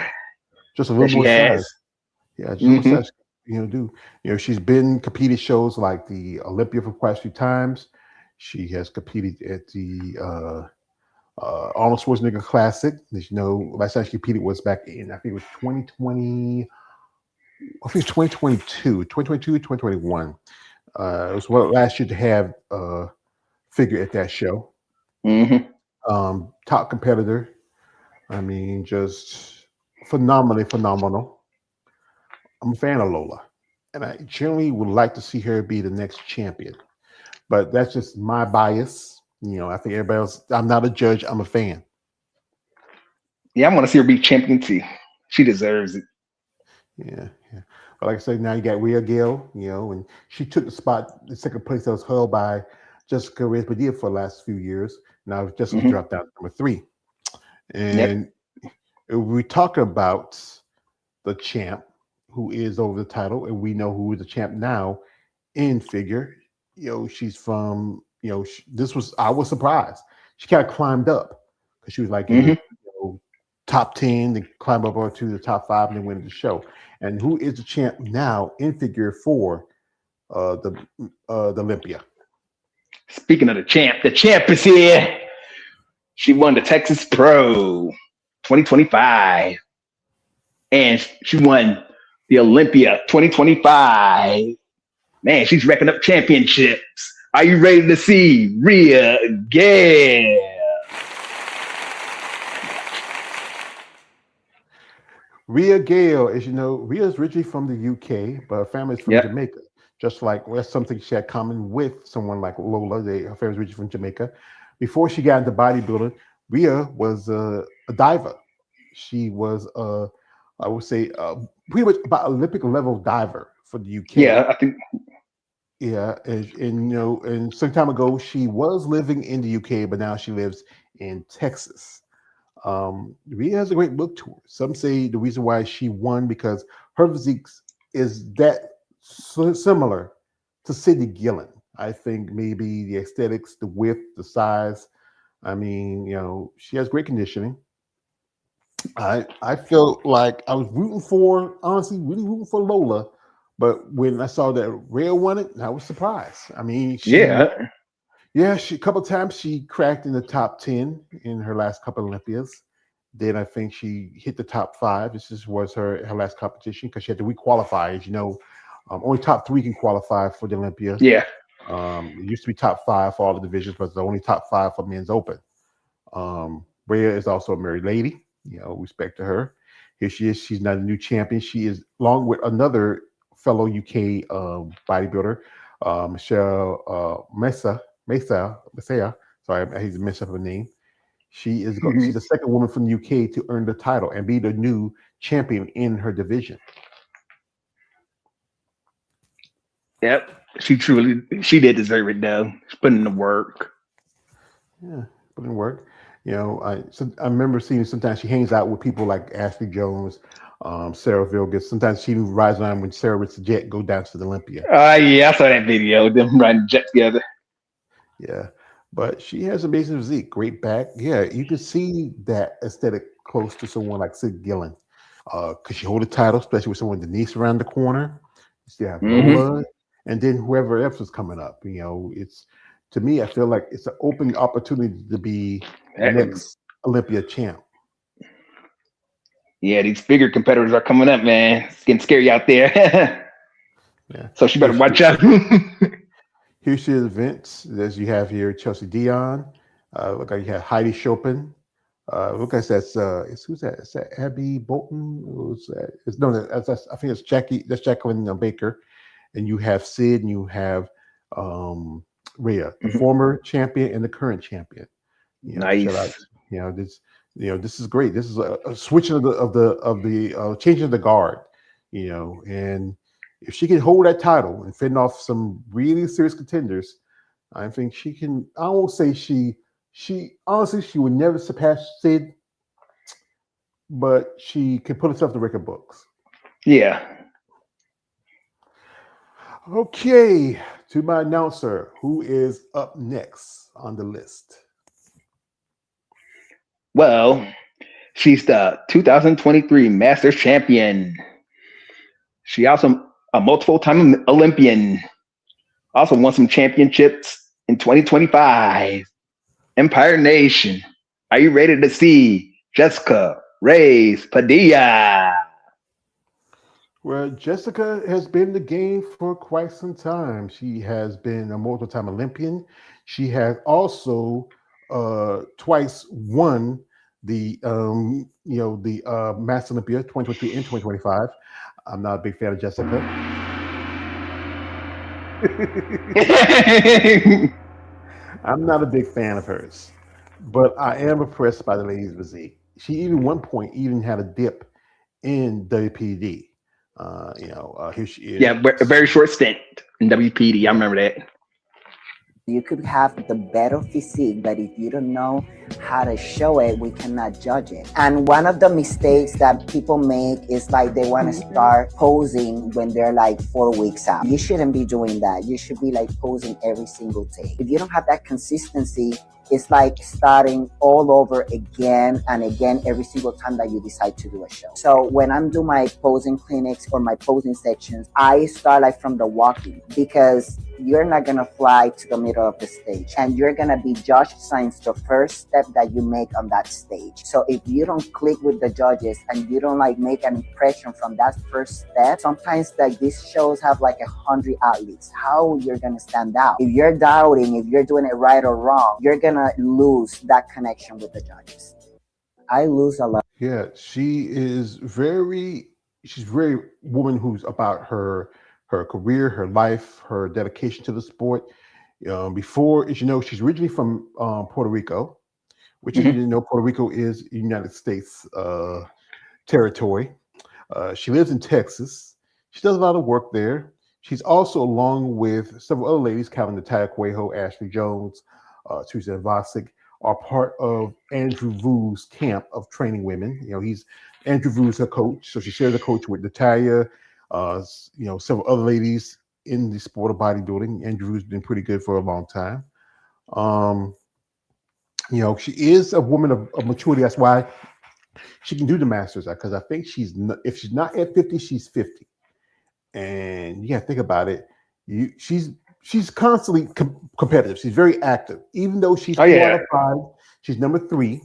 Just a little more size. Yeah, just a little size. She's been competed shows like the Olympia for quite a few times. She has competed at the Arnold Schwarzenegger Classic. As you know, last time she competed was back in, I think it was 2020. I think it's 2022, 2021. It was last year to have a figure at that show. Mm-hmm. Top competitor. I mean, just phenomenal. I'm a fan of Lola, and I generally would like to see her be the next champion. But that's just my bias. I think everybody else. I'm not a judge. I'm a fan. Yeah, I want to see her be champion too. She deserves it. Yeah, yeah. But like I said, now you got Rhea Gale, and she took the second place that was held by Jessica Reyes-Padilla for the last few years. Now Jessica Mhm. dropped down to number 3. Yep. And we talk about the champ who is over the title, and we know who is the champ now in figure. She's from, I was surprised. She kind of climbed up because she was like in the Mhm. top 10, then climb up to the top 5, and then win the show. And who is the champ now in figure for the Olympia? Speaking of the champ is here. She won the Texas Pro 2025, and she won the Olympia 2025. Man, she's racking up championships. Are you ready to see Rhea Gale? Rhea Gale, as you know, Rhea is originally from the UK, but her family is from Yep. Jamaica. Just like that's something she had common with someone like Lola. Her family is originally from Jamaica. Before she got into bodybuilding, Rhea was a diver. She was, I would say, pretty much about Olympic level diver for the UK. Yeah, I think. Yeah, and some time ago she was living in the UK, but now she lives in Texas. Rhea has a great look to her. Some say the reason why she won because her physique is that similar to Sydney Gillen. I think maybe the aesthetics, the width, the size. I mean, she has great conditioning. I felt like I was honestly, really rooting for Lola. But when I saw that Rhea won it, I was surprised. I mean, Yeah. a couple times she cracked in the top 10 in her last couple of Olympias. Then I think she hit the top 5. This was her last competition because she had to requalify. As you know, only top 3 can qualify for the Olympia. Yeah. It used to be top 5 for all the divisions, but the only top 5 for men's open. Rhea is also a married lady. Respect to her. Here she is. She's not a new champion. She is along with another fellow UK bodybuilder, Michelle Mesa. Sorry, I hate to mess up her name. She's Mhm. the second woman from the UK to earn the title and be the new champion in her division. Yep. She did deserve it though. She's putting in the work. Yeah, put in work. I remember seeing sometimes she hangs out with people like Ashley Jones, Sarah Vilgus. Sometimes she rides on when Sarah with the jet go down to the Olympia. Yeah, I saw that video. Them riding jet together. Yeah, but she has amazing physique, great back. Yeah, you can see that aesthetic close to someone like Sid Gillen. Because she hold the title, especially with someone Denise around the corner. You still have Mm-hmm. Lola, and then whoever else is coming up. It's to me, I feel like it's an open opportunity to be the next Olympia champ. Yeah, these bigger competitors are coming up, man. It's getting scary out there. Yeah, So she here better she, watch out. here she is, Vince. As you have here, Chelsea Dion. Look like you have Heidi Chopin. Look like who's that? Is that Abby Bolton? Who's that? I think it's Jackie. That's Jacqueline Baker. And you have Sid, and you have Rhea, the Mhm. former champion and the current champion. Shout out. Nice. This. This is great. This is a switching of the changing of the guard. And if she can hold that title and fend off some really serious contenders, I think she can. I won't say she honestly she would never surpass Sid, but she can put herself in the record books. Yeah. Okay, to my announcer, who is up next on the list? Well, she's the 2023 Masters champion. She also a multiple time Olympian. Also won some championships in 2025. Empire Nation. Are you ready to see Jessica Reyes Padilla? Well, Jessica has been in the game for quite some time. She has been a multiple-time Olympian. She has also twice won the Master Olympia 2023 and 2025. I'm not a big fan of Jessica. I'm not a big fan of hers, but I am impressed by the lady's physique. she even one point even had a dip in WPD. Here she is. Yeah, a very short stint in WPD. I remember that. You could have the better physique, but if you don't know how to show it, we cannot judge it. And one of the mistakes that people make is like they want to start posing when they're like 4 weeks out. You shouldn't be doing that. You should be like posing every single day. If you don't have that consistency, it's like starting all over again and again every single time that you decide to do a show. So when I'm doing my posing clinics or my posing sections, I start like from the walking, because you're not gonna fly to the middle of the stage, and you're gonna be judged since the first step that you make on that stage. So if you don't click with the judges and you don't like make an impression from that first step, sometimes like these shows have like 100 athletes. How you're gonna stand out? If you're doubting if you're doing it right or wrong, you're gonna lose that connection with the judges. I lose a lot. Yeah, she's very woman who's about her career, her life, her dedication to the sport. Before, as you know, she's originally from Puerto Rico, which if you didn't know, Puerto Rico is United States territory. She lives in Texas. She does a lot of work there. She's also, along with several other ladies, Calvin Natalia Cuejo, Ashley Jones, Teresa Vasic, are part of Andrew Vu's camp of training women. He's Andrew Vu's her coach, so she shares a coach with Natalia, several other ladies in the sport of bodybuilding. Andrew Vu's been pretty good for a long time. She is a woman of maturity. That's why she can do the masters, because I think if she's not at 50, she's 50. And you got to think about it. She's constantly competitive. She's very active, even though she's qualified. She's number 3,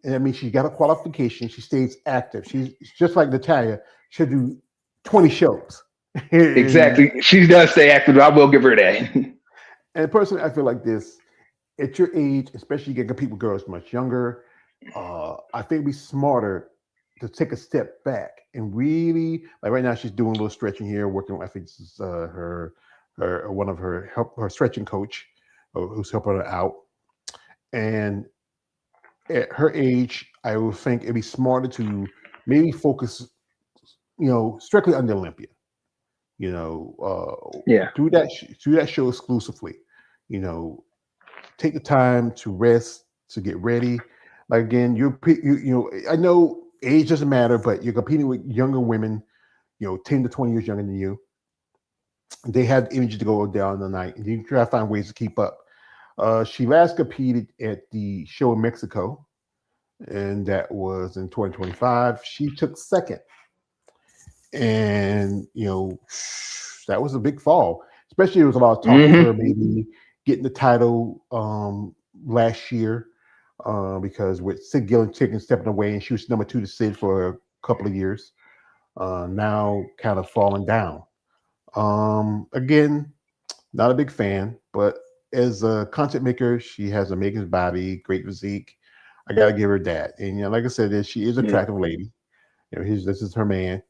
and I mean she got a qualification. She stays active. She's just like Natalia. She'll do 20 shows. Exactly. She does stay active. I will give her that. And personally, I feel like this: at your age, especially you can compete with girls much younger. I think it'd be smarter to take a step back and really, like right now, she's doing a little stretching here, working with, I think this is her stretching coach who's helping her out. And at her age, I would think it'd be smarter to maybe focus, strictly on the Olympia. Do that show exclusively. Take the time to rest, to get ready. Like again, I know age doesn't matter, but you're competing with younger women, 10 to 20 years younger than you. They have images to go down the night, and you try to find ways to keep up. She last competed at the show in Mexico, and that was in 2025. She took second, and that was a big fall. Especially, there was a lot of talk of her maybe getting the title last year, because with Sid Gillen stepping away, and she was number 2 to Sid for a couple of years. Now kind of falling down. Again, not a big fan, but as a content maker, she has a amazing body, great physique. I gotta give her that. And like I said, she is an attractive lady. This is her man.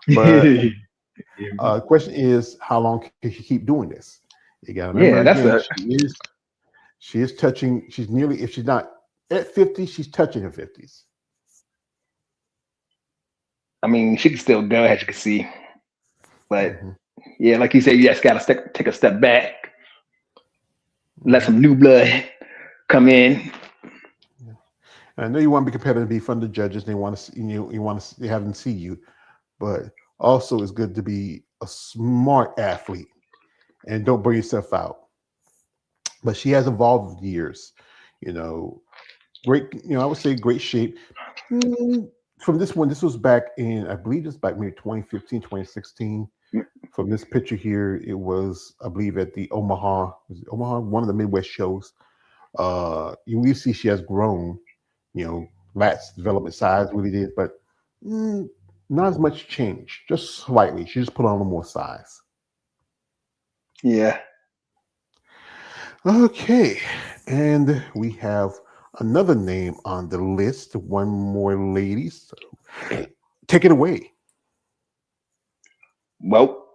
But question is, how long can she keep doing this? You gotta remember, she is touching. She's nearly, if she's not at 50, she's touching her 50s. I mean, she can still go, as you can see. But yeah, like you said, you just got to take a step back, let some new blood come in. I know you want to be competitive, be fun to judges. They want to see you want to have them see you, but also it's good to be a smart athlete and don't burn yourself out. But she has evolved with years. Great. I would say great shape. From this one, this was back in, I believe it's back maybe 2015, 2016. From this picture here, it was, I believe, at the Omaha, one of the Midwest shows. You see she has grown, lats development size really did, but not as much change, just slightly. She just put on a little more size. Yeah. Okay, and we have another name on the list. One more lady. So take it away. Well,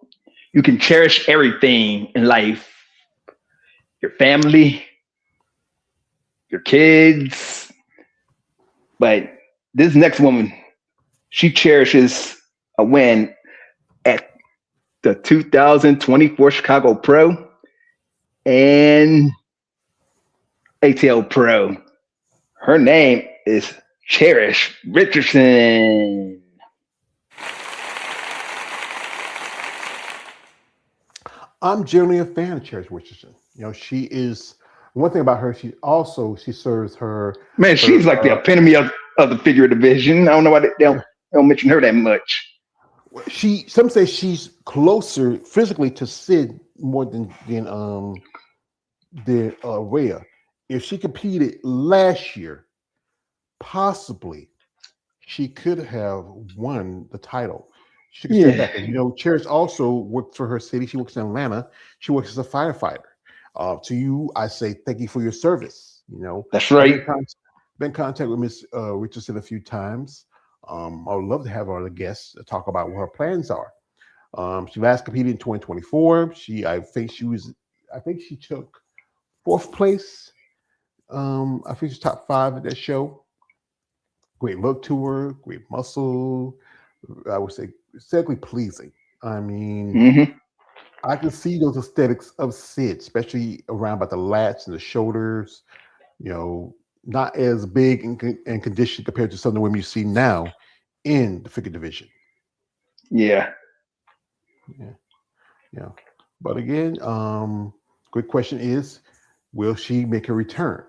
you can cherish everything in life. Your family, your kids, But this next woman, she cherishes a win at the 2024 Chicago Pro and ATL Pro. Her name is Cherish Richardson. I'm generally a fan of Cherish Richardson. She is one thing about her. She serves her. Man, she's like the epitome of the figure division. I don't know why they don't mention her that much. Some say she's closer physically to Sid more than Rhea. If she competed last year, possibly she could have won the title. She could step back. And, Cherish also worked for her city. She works in Atlanta. She works as a firefighter. To you, I say thank you for your service. That's right. Been in contact with Miss Richardson a few times. I would love to have her as a guest to talk about what her plans are. She last competed in 2024. I think she took 4th place. I think she's top 5 at that show. Great look to her, great muscle. I would say aesthetically pleasing. I mean, I can see those aesthetics of Sid, especially around about the lats and the shoulders. Not as big and conditioned compared to some of the women you see now in the figure division. Yeah. But again, good question is, will she make a return?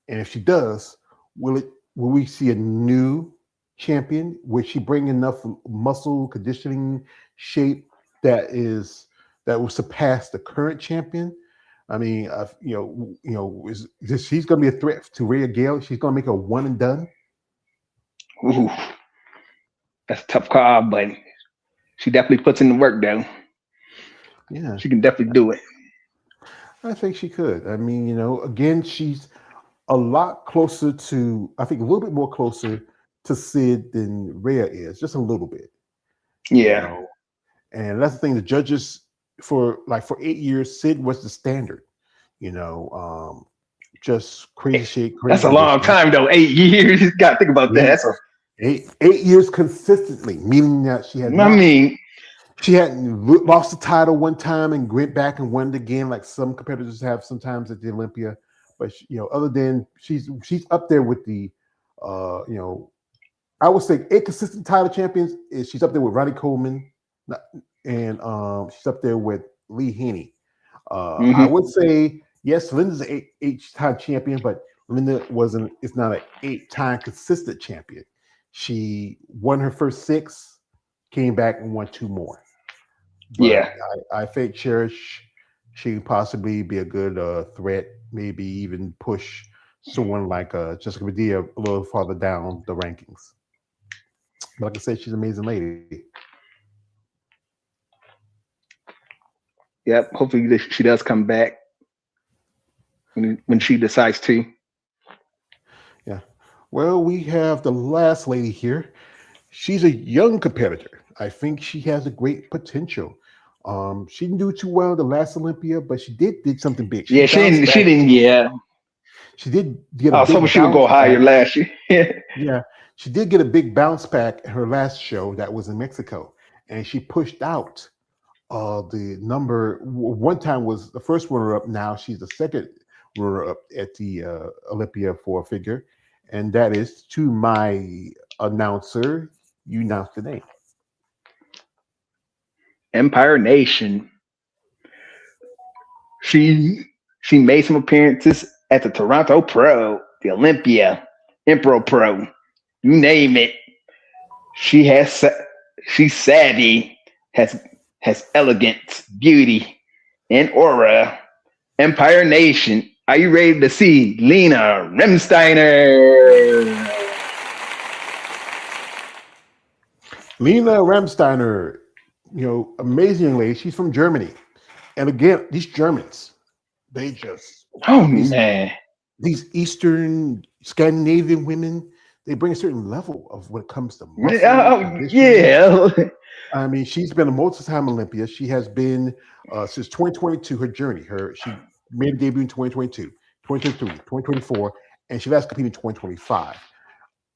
And if she does, will we see a new champion? Will she bring enough muscle, conditioning, shape that will surpass the current champion? I mean, she's going to be a threat to Rhea Gale? She's going to make a one and done? Ooh, that's a tough call, but she definitely puts in the work, though. Yeah, she can definitely do it. I think she could. I mean, again, she's a lot closer to, I think a little bit more closer to Sid than Rhea is, just a little bit. Yeah. And that's the thing, the judges for 8 years, Sid was the standard, just crazy shit. That's a long time though, 8 years. You got to think about that. That's 8 years consistently, meaning that she had she hadn't lost the title one time and went back and won it again, like some competitors have sometimes at the Olympia. But other than she's up there with the, I would say 8 consistent title champions. She's up there with Ronnie Coleman, and she's up there with Lee Haney. I would say yes, Linda's an 8-time champion, but Linda is not an 8-time consistent champion. She won her first 6, came back and won 2 more. But I think Cherish, she could possibly be a good threat, maybe even push someone like Jessica Medea a little farther down the rankings. But like I said, she's an amazing lady. Yep. Hopefully she does come back when she decides to. Yeah. Well, we have the last lady here. She's a young competitor. I think she has a great potential. She didn't do too well at the last Olympia, but she did something big. She didn't. Yeah. She did get I was hoping she would go higher last year. Yeah. She did get a big bounce back at her last show that was in Mexico, and she pushed out the number. One time was the first runner-up. Now she's the second runner-up at the Olympia for a figure, and that is to my announcer. You announce the name. Empire Nation. She made some appearances at the Toronto Pro, the Olympia, Emperor Pro, you name it. She's savvy, has elegance, beauty, and aura. Empire Nation. Are you ready to see Lena Remsteiner? Lena Remsteiner, amazing lady. She's from Germany. And again, these Germans, they just... These Eastern Scandinavian women, they bring a certain level of when it comes to muscle. I mean, she's been a multi-time Olympia. She has been, since 2022, her journey. She made a debut in 2022, 2023, 2024, and she last competed in 2025.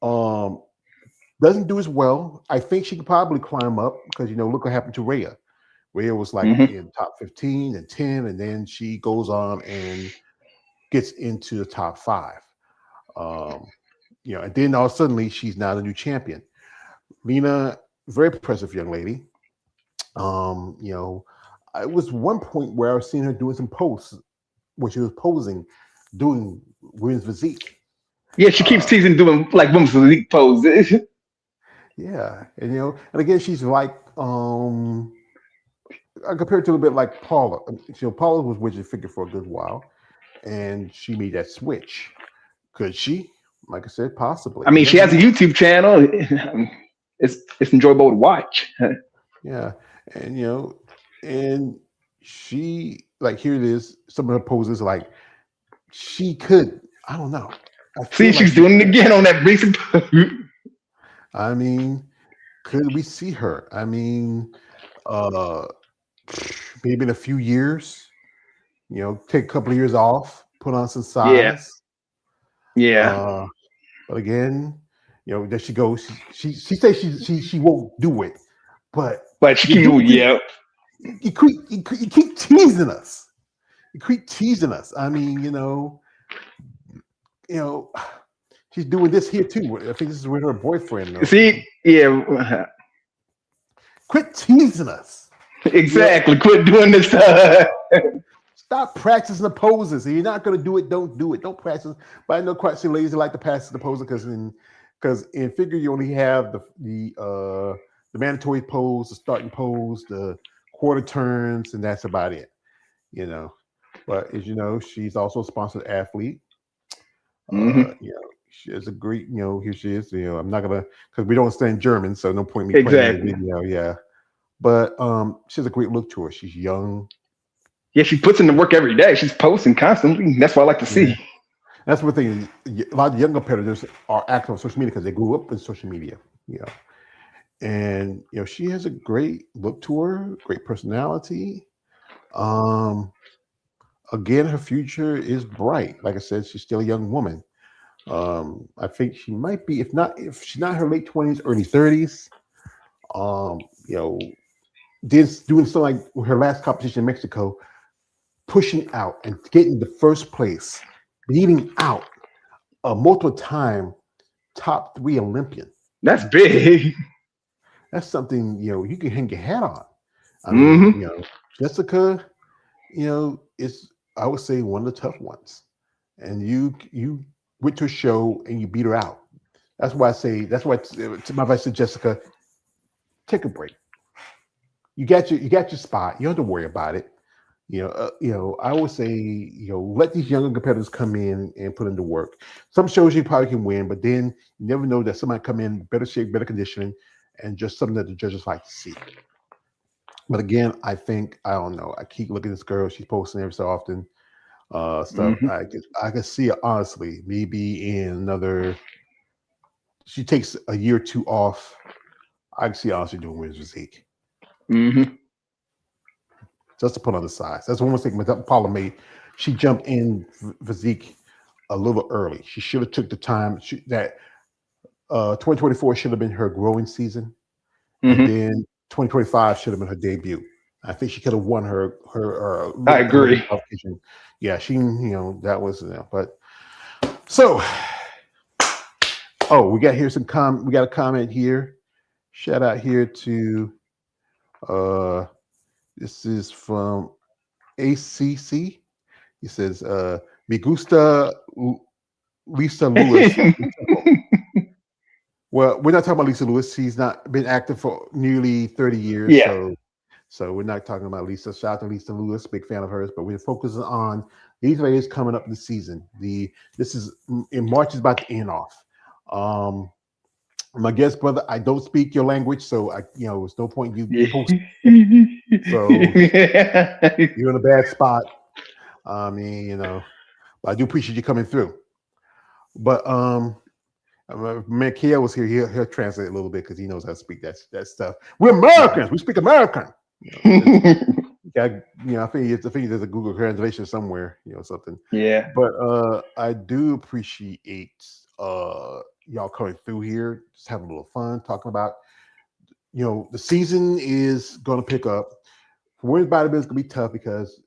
Doesn't do as well. I think she could probably climb up because look what happened to Rhea. Rhea was like in top 15 and 10, and then she goes on and gets into the top 5. And then all of a sudden she's now the new champion. Lena, very impressive young lady. It was one point where I was seeing her doing some posts when she was posing, doing women's physique. Yeah, she keeps teasing doing like women's physique poses. Yeah, and and again, she's like I compared to a little bit like Paula. Paula was widget figure for a good while, and she made that switch. Could she? Like I said, possibly. I mean, she has a YouTube channel. It's enjoyable to watch. Yeah, and and she here it is. Some of her poses like she could. I don't know. See, she's doing it again on that recent. I mean, could we see her? I mean, maybe in a few years, take a couple of years off, put on some size. Yeah. But again, there she goes. She says she won't do it, but she can do it. Yeah. You keep teasing us. You keep teasing us. I mean, she's doing this here too. I think this is with her boyfriend. See, yeah. Quit teasing us. Exactly. Quit doing this. Stop practicing the poses. If you're not going to do it, don't do it. Don't practice. But I know quite some ladies like to practice the poses because in figure you only have the mandatory pose, the starting pose, the quarter turns, and that's about it. But as you know, she's also a sponsored athlete. She has a great, here she is. I'm not gonna because we don't understand German, so no point me playing the video. Yeah, but she has a great look to her. She's young. Yeah, she puts in the work every day. She's posting constantly. That's what I like to see. That's one thing. A lot of young competitors are active on social media because they grew up in social media. And she has a great look to her, great personality. Again, her future is bright. Like I said, she's still a young woman. I think she might be, if she's not in her late 20s, early 30s. Doing something like her last competition in Mexico, pushing out and getting the first place, beating out a multiple-time top 3 Olympian. That's big. That's something you can hang your hat on. I mean, Jessica, is I would say one of the tough ones, and you went to a show and you beat her out. That's why my advice to Jessica: take a break. You got your spot. You don't have to worry about it. I always say, let these younger competitors come in and put in the work. Some shows you probably can win, but then you never know that somebody come in better shape, better conditioning, and just something that the judges like to see. But again, I don't know. I keep looking at this girl. She's posting every so often stuff. I can see her honestly, maybe in another. She takes a year or two off. I can see her honestly doing women's physique. Just to put on the size. That's one mistake Paula made. She jumped in physique a little early. She should have took the time. 2024 should have been her growing season, and then 2025 should have been her debut. I think she could have won her. I agree. Yeah, she. That was. But so. Oh, we got here we got a comment here. Shout out here to. This is from ACC. He says, "Me gusta Lisa Lewis." Well, we're not talking about Lisa Lewis. She's not been active for nearly 30 years. Yeah. So we're not talking about Lisa. Shout out to Lisa Lewis, big fan of hers. But we're focusing on these ladies coming up this season. This is in March is about to end off. My guest brother, I don't speak your language, so there's no point you posting. So you're in a bad spot. I mean, but I do appreciate you coming through. But man, Kia was here. He'll translate a little bit because he knows how to speak that stuff. We're Americans. We speak American. I think there's a Google translation somewhere. Something. Yeah. But I do appreciate y'all coming through here, just having a little fun, talking about, the season is going to pick up. For women's bodybuilding, it's going to be tough because,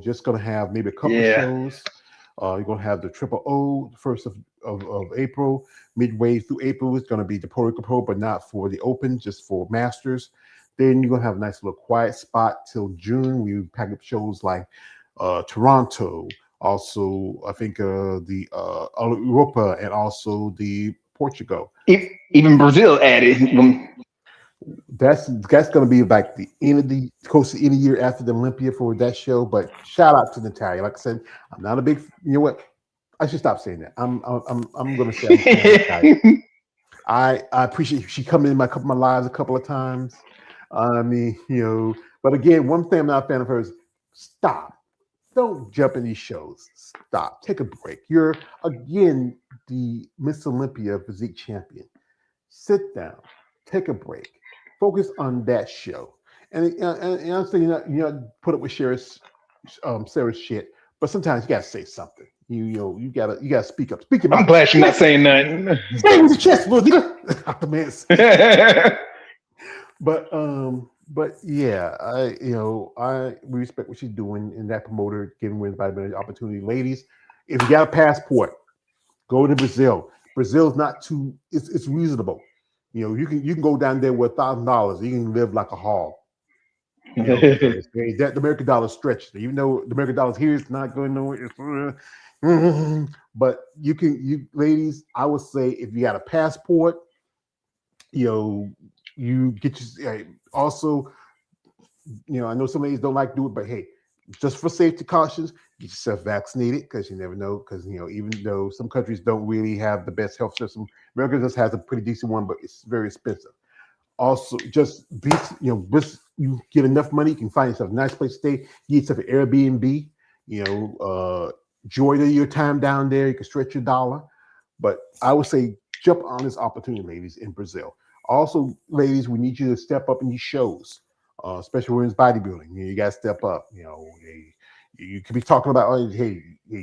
just going to have maybe a couple of shows. You're going to have the Triple O, the 1st of April. Midway through April is going to be the Puerto Rico Pro, but not for the Open, just for Masters. Then you're going to have a nice little quiet spot till June. We pack up shows like Toronto, also I think the Europa, and also the Portugal. Even Brazil added. That's going to be like the end of the close to end of the year after the Olympia for that show. But shout out to Natalia. Like I said, I'm not a big. You know what? I should stop saying that. I'm going to say I appreciate she come in my lives a couple of times. I mean, but again, one thing I'm not a fan of her is stop. Don't jump in these shows. Stop. Take a break. You're again the Miss Olympia physique champion. Sit down. Take a break. Focus on that show. And I'm saying you put up with Sarah's shit, but sometimes you gotta say something. You gotta speak up. Speak your mind. I'm glad you're not saying nothing. Stay with your chest, little nigga. Out the mess. But yeah, we respect what she's doing in that promoter, giving women's bodybuilding opportunity. Ladies, if you got a passport, go to Brazil. Brazil's not too. It's reasonable. You can go down there with $1,000. You can live like a hog. The American dollar stretched. Even though the American dollar here is not going nowhere. But you ladies, I would say if you got a passport, you get your also. I know some ladies don't like to do it, but hey, just for safety cautions, get yourself vaccinated because you never know. Because even though some countries don't really have the best health system, America just has a pretty decent one, but it's very expensive. Also, just be you get enough money, you can find yourself a nice place to stay. You get yourself an Airbnb. Enjoy your time down there. You can stretch your dollar. But I would say jump on this opportunity, ladies, in Brazil. Also, ladies, we need you to step up in these shows. Especially women's bodybuilding, you got to step up. You could be talking about, hey,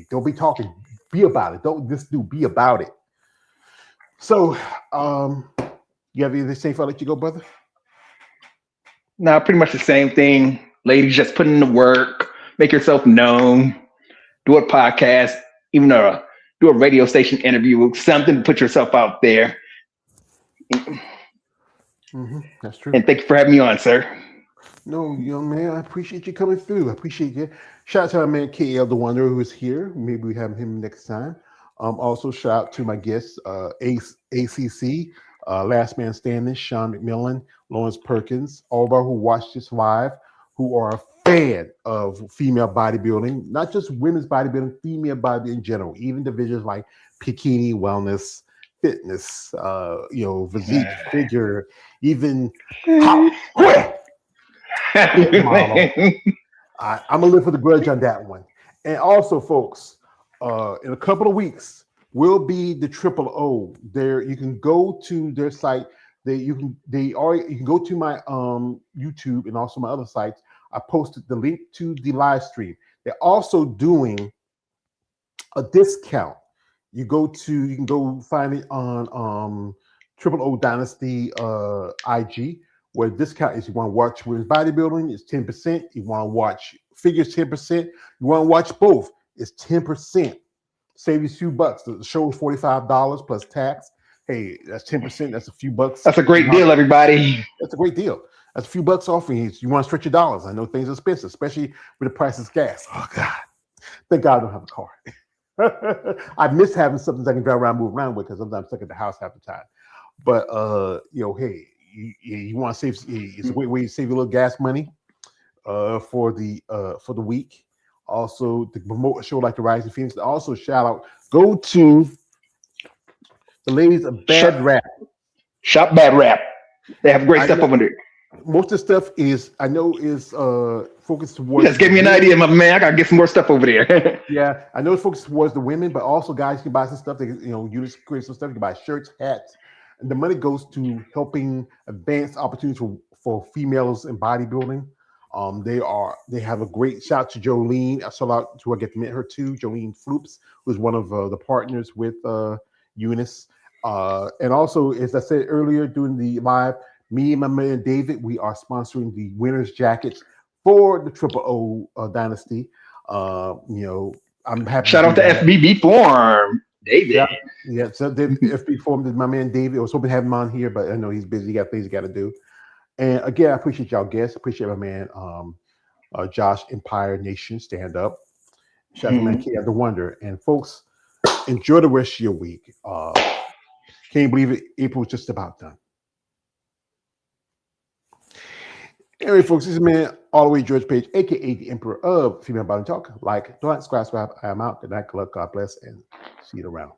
don't be talking, be about it. Don't just be about it. So, you have anything to say before I let you go, brother? No, pretty much the same thing. Ladies, just put in the work, make yourself known, do a podcast, even do a radio station interview, something to put yourself out there. That's true. And thank you for having me on, sir. No, young man, I appreciate you coming through. I appreciate you. Shout out to our man KL the Wonder who is here. Maybe we have him next time. Also, shout out to my guests, ACC, Last Man Standing, Sean McMillan, Lawrence Perkins, all of our who watch this live, who are a fan of female bodybuilding, not just women's bodybuilding, female bodybuilding in general, even divisions like bikini, wellness, fitness, physique, figure, even I'm gonna live with a grudge on that one. And also, folks, in a couple of weeks will be the Triple O. There, you can go to their site. You can go to my YouTube and also my other sites. I posted the link to the live stream. They're also doing a discount. You can go find it on Triple O Dynasty IG. Where the discount is, you want to watch women's bodybuilding, it's 10%. You want to watch figures, 10%. You want to watch both, it's 10%. Save you a few bucks. The show is $45 plus tax. Hey, that's 10%. That's a few bucks. That's a great deal, everybody. That's a great deal. That's a few bucks off of you. You want to stretch your dollars. I know things are expensive, especially with the price of gas. Oh, God. Thank God I don't have a car. I miss having something I can drive around, move around with because sometimes I'm stuck at the house half the time. But, hey, you want to save? It's a great way to save a little gas money for the week. Also, to promote a show like the Rising Phoenix. Also, shout out. Go to the ladies of Bad Rap. Shop Bad Rap. They have great stuff over there. Most of the stuff is focused towards. Just give me an idea, my man. I gotta get some more stuff over there. Yeah, I know it's focused towards the women, but also guys can buy some stuff. They units create some stuff. You can buy shirts, hats. And the money goes to helping advance opportunities for females in bodybuilding. They have a great shout out to Jolene. I get to meet her too. Jolene Floops, who's one of the partners with Eunice. And also, as I said earlier during the live, me and my man David, we are sponsoring the winners jackets for the Triple O Dynasty. I'm happy. Shout out to FBB Form, David. Yeah, so the FB Form did my man David. I was hoping to have him on here, but I know he's busy. He got things he got to do. And again, I appreciate y'all guests. Appreciate my man Josh, Empire Nation, stand up. Shout out to my kid, the Wonder. And folks, enjoy the rest of your week. Can't believe it. April's just about done. Anyway, folks, this is man all the way George Page, aka the Emperor of Female Body Talk. Like, don't subscribe. I am out. Good night, good luck, God bless, and see you around.